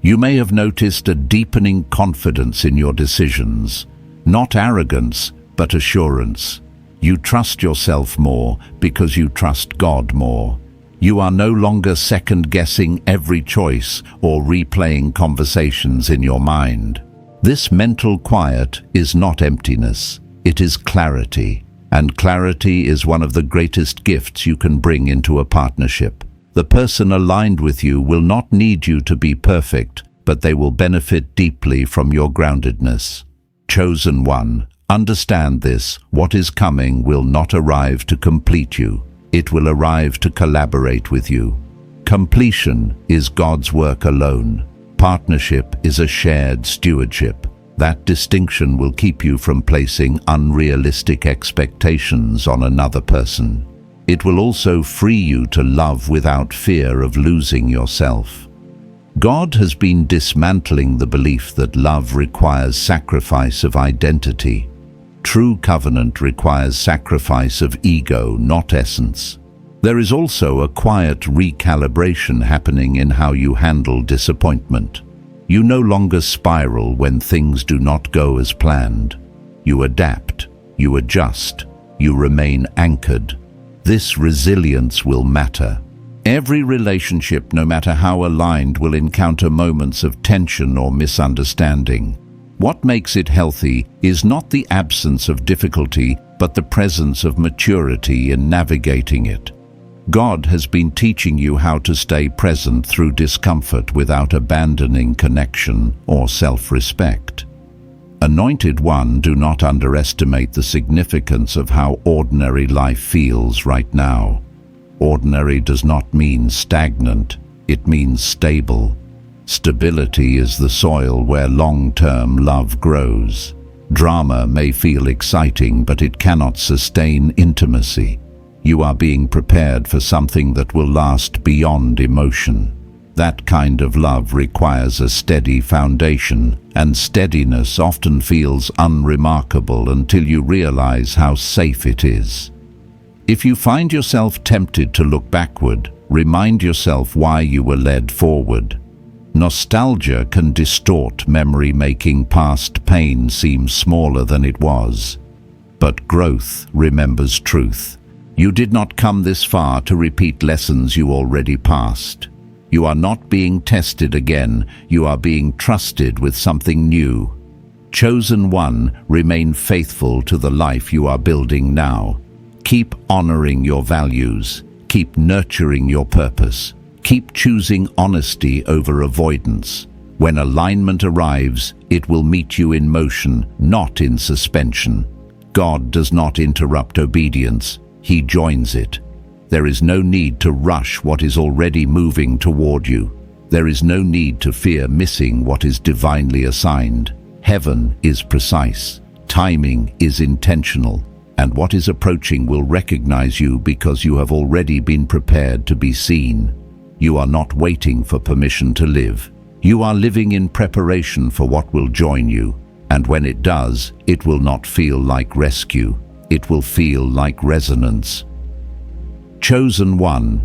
You may have noticed a deepening confidence in your decisions. Not arrogance, but assurance. You trust yourself more because you trust God more. You are no longer second-guessing every choice or replaying conversations in your mind. This mental quiet is not emptiness, it is clarity. And clarity is one of the greatest gifts you can bring into a partnership. The person aligned with you will not need you to be perfect, but they will benefit deeply from your groundedness. Chosen one, understand this: what is coming will not arrive to complete you. It will arrive to collaborate with you. Completion is God's work alone. Partnership is a shared stewardship. That distinction will keep you from placing unrealistic expectations on another person. It will also free you to love without fear of losing yourself. God has been dismantling the belief that love requires sacrifice of identity. True covenant requires sacrifice of ego, not essence. There is also a quiet recalibration happening in how you handle disappointment. You no longer spiral when things do not go as planned. You adapt, you adjust, you remain anchored. This resilience will matter. Every relationship, no matter how aligned, will encounter moments of tension or misunderstanding. What makes it healthy is not the absence of difficulty, but the presence of maturity in navigating it. God has been teaching you how to stay present through discomfort without abandoning connection or self-respect. Anointed One, do not underestimate the significance of how ordinary life feels right now. Ordinary does not mean stagnant, it means stable. Stability is the soil where long-term love grows. Drama may feel exciting, but it cannot sustain intimacy. You are being prepared for something that will last beyond emotion. That kind of love requires a steady foundation, and steadiness often feels unremarkable until you realize how safe it is. If you find yourself tempted to look backward, remind yourself why you were led forward. Nostalgia can distort memory, making past pain seem smaller than it was. But growth remembers truth. You did not come this far to repeat lessons you already passed. You are not being tested again, you are being trusted with something new. Chosen One, remain faithful to the life you are building now. Keep honoring your values. Keep nurturing your purpose. Keep choosing honesty over avoidance. When alignment arrives, it will meet you in motion, not in suspension. God does not interrupt obedience, He joins it. There is no need to rush what is already moving toward you. There is no need to fear missing what is divinely assigned. Heaven is precise. Timing is intentional. And what is approaching will recognize you because you have already been prepared to be seen. You are not waiting for permission to live. You are living in preparation for what will join you. And when it does, it will not feel like rescue. It will feel like resonance. Chosen One.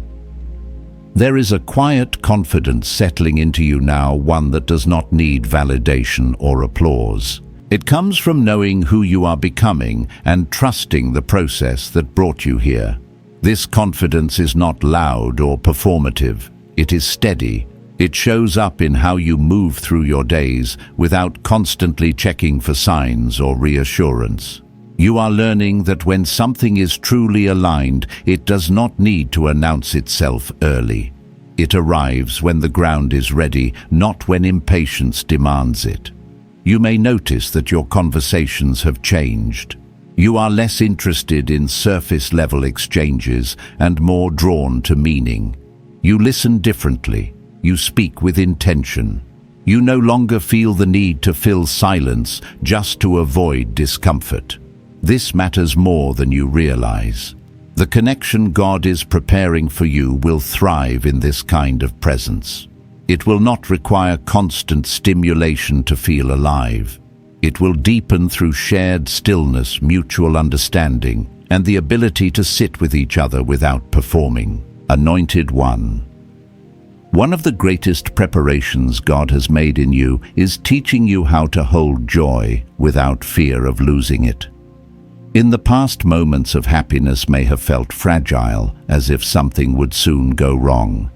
There is a quiet confidence settling into you now, one that does not need validation or applause. It comes from knowing who you are becoming and trusting the process that brought you here. This confidence is not loud or performative. It is steady. It shows up in how you move through your days without constantly checking for signs or reassurance. You are learning that when something is truly aligned, it does not need to announce itself early. It arrives when the ground is ready, not when impatience demands it. You may notice that your conversations have changed. You are less interested in surface-level exchanges and more drawn to meaning. You listen differently. You speak with intention. You no longer feel the need to fill silence just to avoid discomfort. This matters more than you realize. The connection God is preparing for you will thrive in this kind of presence. It will not require constant stimulation to feel alive. It will deepen through shared stillness, mutual understanding, and the ability to sit with each other without performing. Anointed One. One of the greatest preparations God has made in you is teaching you how to hold joy without fear of losing it. In the past, moments of happiness may have felt fragile, as if something would soon go wrong.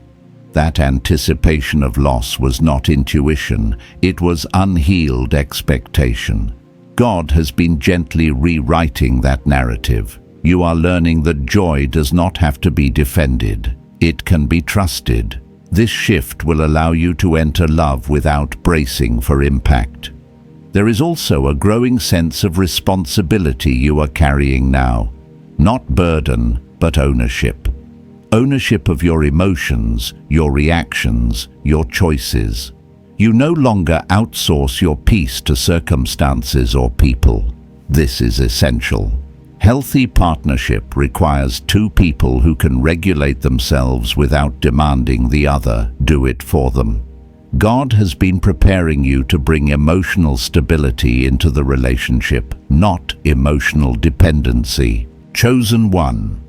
That anticipation of loss was not intuition, it was unhealed expectation. God has been gently rewriting that narrative. You are learning that joy does not have to be defended. It can be trusted. This shift will allow you to enter love without bracing for impact. There is also a growing sense of responsibility you are carrying now. Not burden, but ownership. Ownership of your emotions, your reactions, your choices. You no longer outsource your peace to circumstances or people. This is essential. Healthy partnership requires two people who can regulate themselves without demanding the other do it for them. God has been preparing you to bring emotional stability into the relationship, not emotional dependency. Chosen One.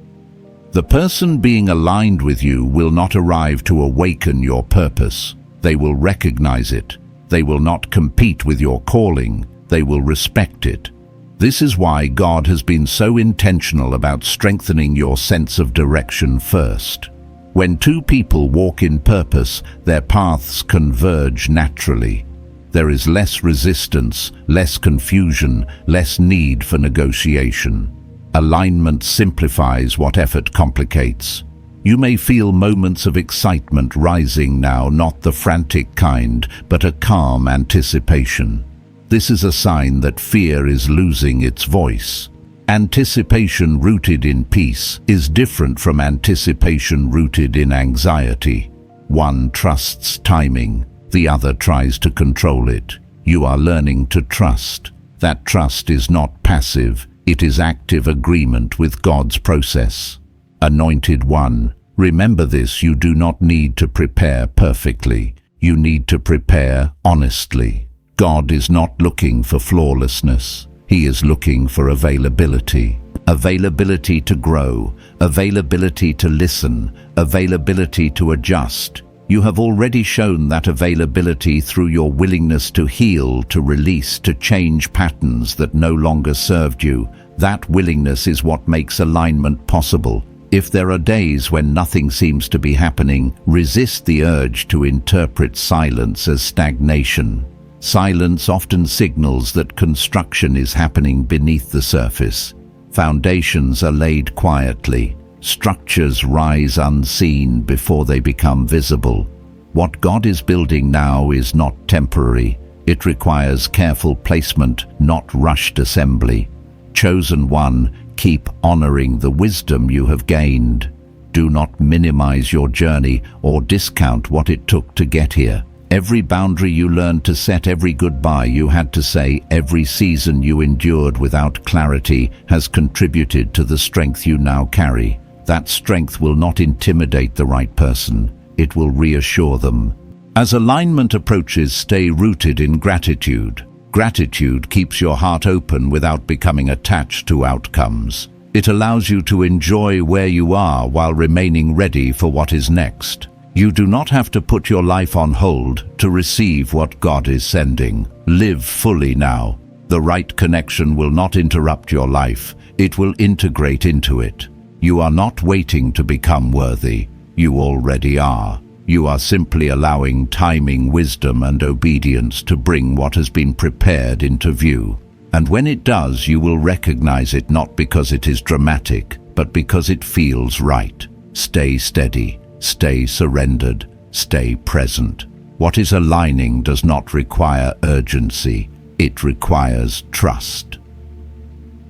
The person being aligned with you will not arrive to awaken your purpose. They will recognize it. They will not compete with your calling. They will respect it. This is why God has been so intentional about strengthening your sense of direction first. When two people walk in purpose, their paths converge naturally. There is less resistance, less confusion, less need for negotiation. Alignment simplifies what effort complicates. You may feel moments of excitement rising now, not the frantic kind, but a calm anticipation. This is a sign that fear is losing its voice. Anticipation rooted in peace is different from anticipation rooted in anxiety. One trusts timing, the other tries to control it. You are learning to trust. That trust is not passive, it is active agreement with God's process. Anointed One, remember this: you do not need to prepare perfectly. You need to prepare honestly. God is not looking for flawlessness. He is looking for availability. Availability to grow, availability to listen, availability to adjust. You have already shown that availability through your willingness to heal, to release, to change patterns that no longer served you. That willingness is what makes alignment possible. If there are days when nothing seems to be happening, resist the urge to interpret silence as stagnation. Silence often signals that construction is happening beneath the surface. Foundations are laid quietly. Structures rise unseen before they become visible. What God is building now is not temporary. It requires careful placement, not rushed assembly. Chosen One, keep honoring the wisdom you have gained. Do not minimize your journey or discount what it took to get here. Every boundary you learned to set, every goodbye you had to say, every season you endured without clarity has contributed to the strength you now carry. That strength will not intimidate the right person. It will reassure them. As alignment approaches, stay rooted in gratitude. Gratitude keeps your heart open without becoming attached to outcomes. It allows you to enjoy where you are while remaining ready for what is next. You do not have to put your life on hold to receive what God is sending. Live fully now. The right connection will not interrupt your life. It will integrate into it. You are not waiting to become worthy. You already are. You are simply allowing timing, wisdom, and obedience to bring what has been prepared into view. And when it does, you will recognize it not because it is dramatic, but because it feels right. Stay steady. Stay surrendered. Stay present. What is aligning does not require urgency. It requires trust.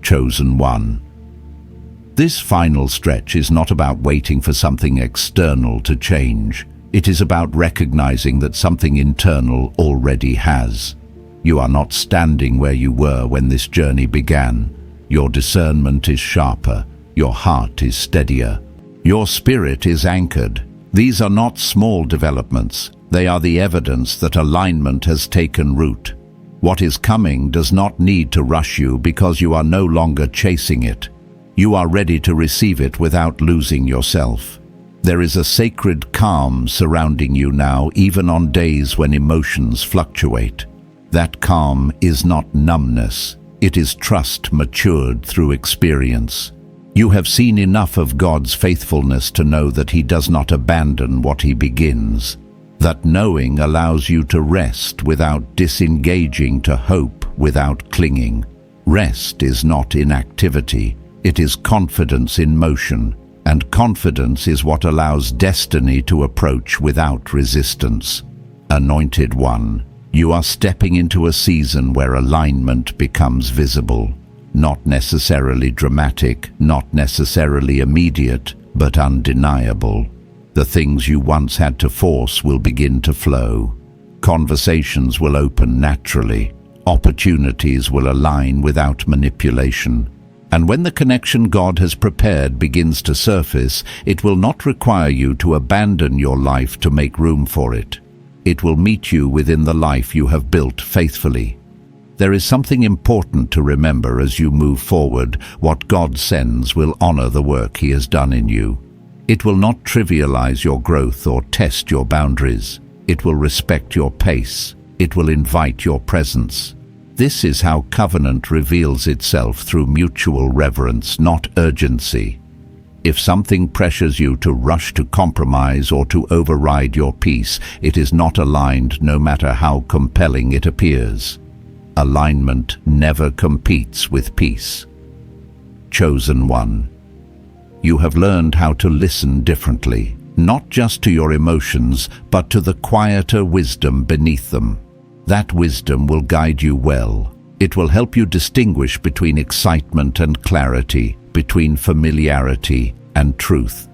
Chosen One. This final stretch is not about waiting for something external to change. It is about recognizing that something internal already has. You are not standing where you were when this journey began. Your discernment is sharper. Your heart is steadier. Your spirit is anchored. These are not small developments. They are the evidence that alignment has taken root. What is coming does not need to rush you because you are no longer chasing it. You are ready to receive it without losing yourself. There is a sacred calm surrounding you now, even on days when emotions fluctuate. That calm is not numbness. It is trust matured through experience. You have seen enough of God's faithfulness to know that He does not abandon what He begins. That knowing allows you to rest without disengaging, to hope without clinging. Rest is not inactivity. It is confidence in motion, and confidence is what allows destiny to approach without resistance. Anointed One, you are stepping into a season where alignment becomes visible. Not necessarily dramatic, not necessarily immediate, but undeniable. The things you once had to force will begin to flow. Conversations will open naturally. Opportunities will align without manipulation. And when the connection God has prepared begins to surface, it will not require you to abandon your life to make room for it. It will meet you within the life you have built faithfully. There is something important to remember as you move forward. What God sends will honor the work He has done in you. It will not trivialize your growth or test your boundaries. It will respect your pace. It will invite your presence. This is how covenant reveals itself, through mutual reverence, not urgency. If something pressures you to rush to compromise or to override your peace, it is not aligned, no matter how compelling it appears. Alignment never competes with peace. Chosen One, You have learned how to listen differently, not just to your emotions, but to the quieter wisdom beneath them. That wisdom will guide you well. It will help you distinguish between excitement and clarity, between familiarity and truth.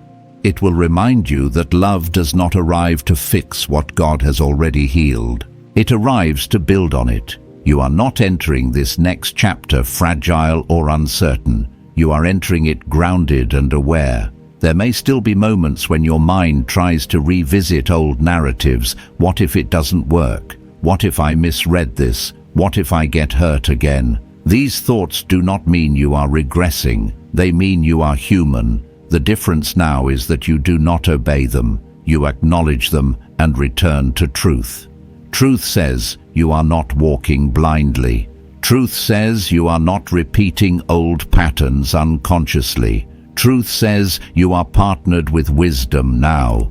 It will remind you that love does not arrive to fix what God has already healed. It arrives to build on it. You are not entering this next chapter fragile or uncertain. You are entering it grounded and aware. There may still be moments when your mind tries to revisit old narratives. What if it doesn't work? What if I misread this? What if I get hurt again? These thoughts do not mean you are regressing. They mean you are human. The difference now is that you do not obey them. You acknowledge them and return to truth. Truth says you are not walking blindly. Truth says you are not repeating old patterns unconsciously. Truth says you are partnered with wisdom now.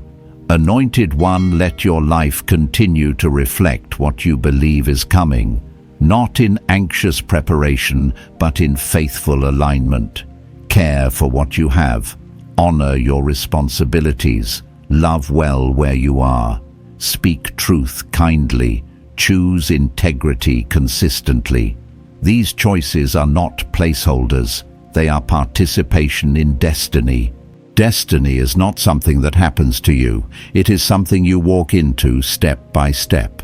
Anointed One, let your life continue to reflect what you believe is coming, not in anxious preparation, but in faithful alignment. Care for what you have. Honor your responsibilities. Love well where you are. Speak truth kindly. Choose integrity consistently. These choices are not placeholders. They are participation in destiny. Destiny is not something that happens to you. It is something you walk into step by step.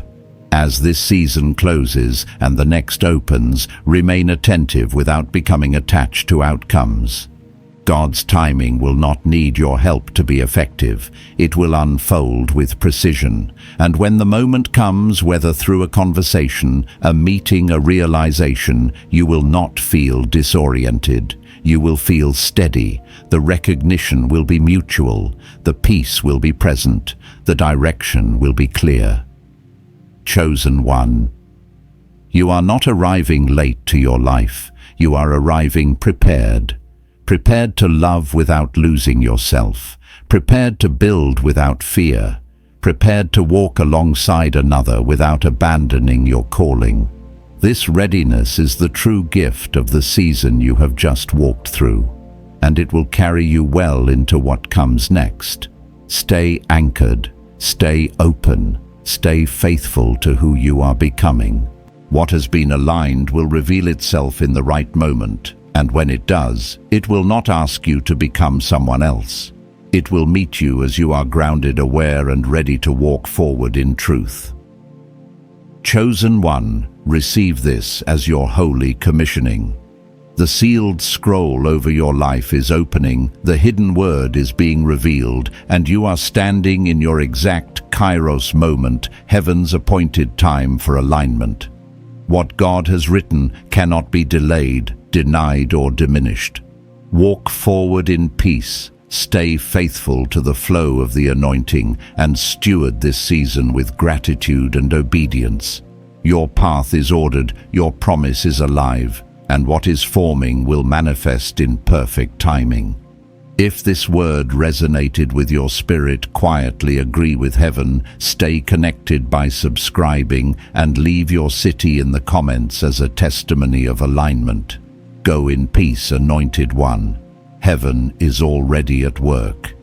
As this season closes and the next opens, remain attentive without becoming attached to outcomes. God's timing will not need your help to be effective. It will unfold with precision. And when the moment comes, whether through a conversation, a meeting, a realization, you will not feel disoriented. You will feel steady. The recognition will be mutual. The peace will be present. The direction will be clear. Chosen One. You are not arriving late to your life. You are arriving prepared. Prepared to love without losing yourself. Prepared to build without fear. Prepared to walk alongside another without abandoning your calling. This readiness is the true gift of the season you have just walked through, and it will carry you well into what comes next. Stay anchored, stay open, stay faithful to who you are becoming. What has been aligned will reveal itself in the right moment, and when it does, it will not ask you to become someone else. It will meet you as you are grounded, aware, and ready to walk forward in truth. Chosen One, receive this as your holy commissioning. The sealed scroll over your life is opening, the hidden word is being revealed, and you are standing in your exact kairos moment, heaven's appointed time for alignment. What God has written cannot be delayed, denied, or diminished. Walk forward in peace, stay faithful to the flow of the anointing, and steward this season with gratitude and obedience. Your path is ordered, your promise is alive, and what is forming will manifest in perfect timing. If this word resonated with your spirit, quietly agree with heaven, stay connected by subscribing, and leave your city in the comments as a testimony of alignment. Go in peace, Anointed One. Heaven is already at work.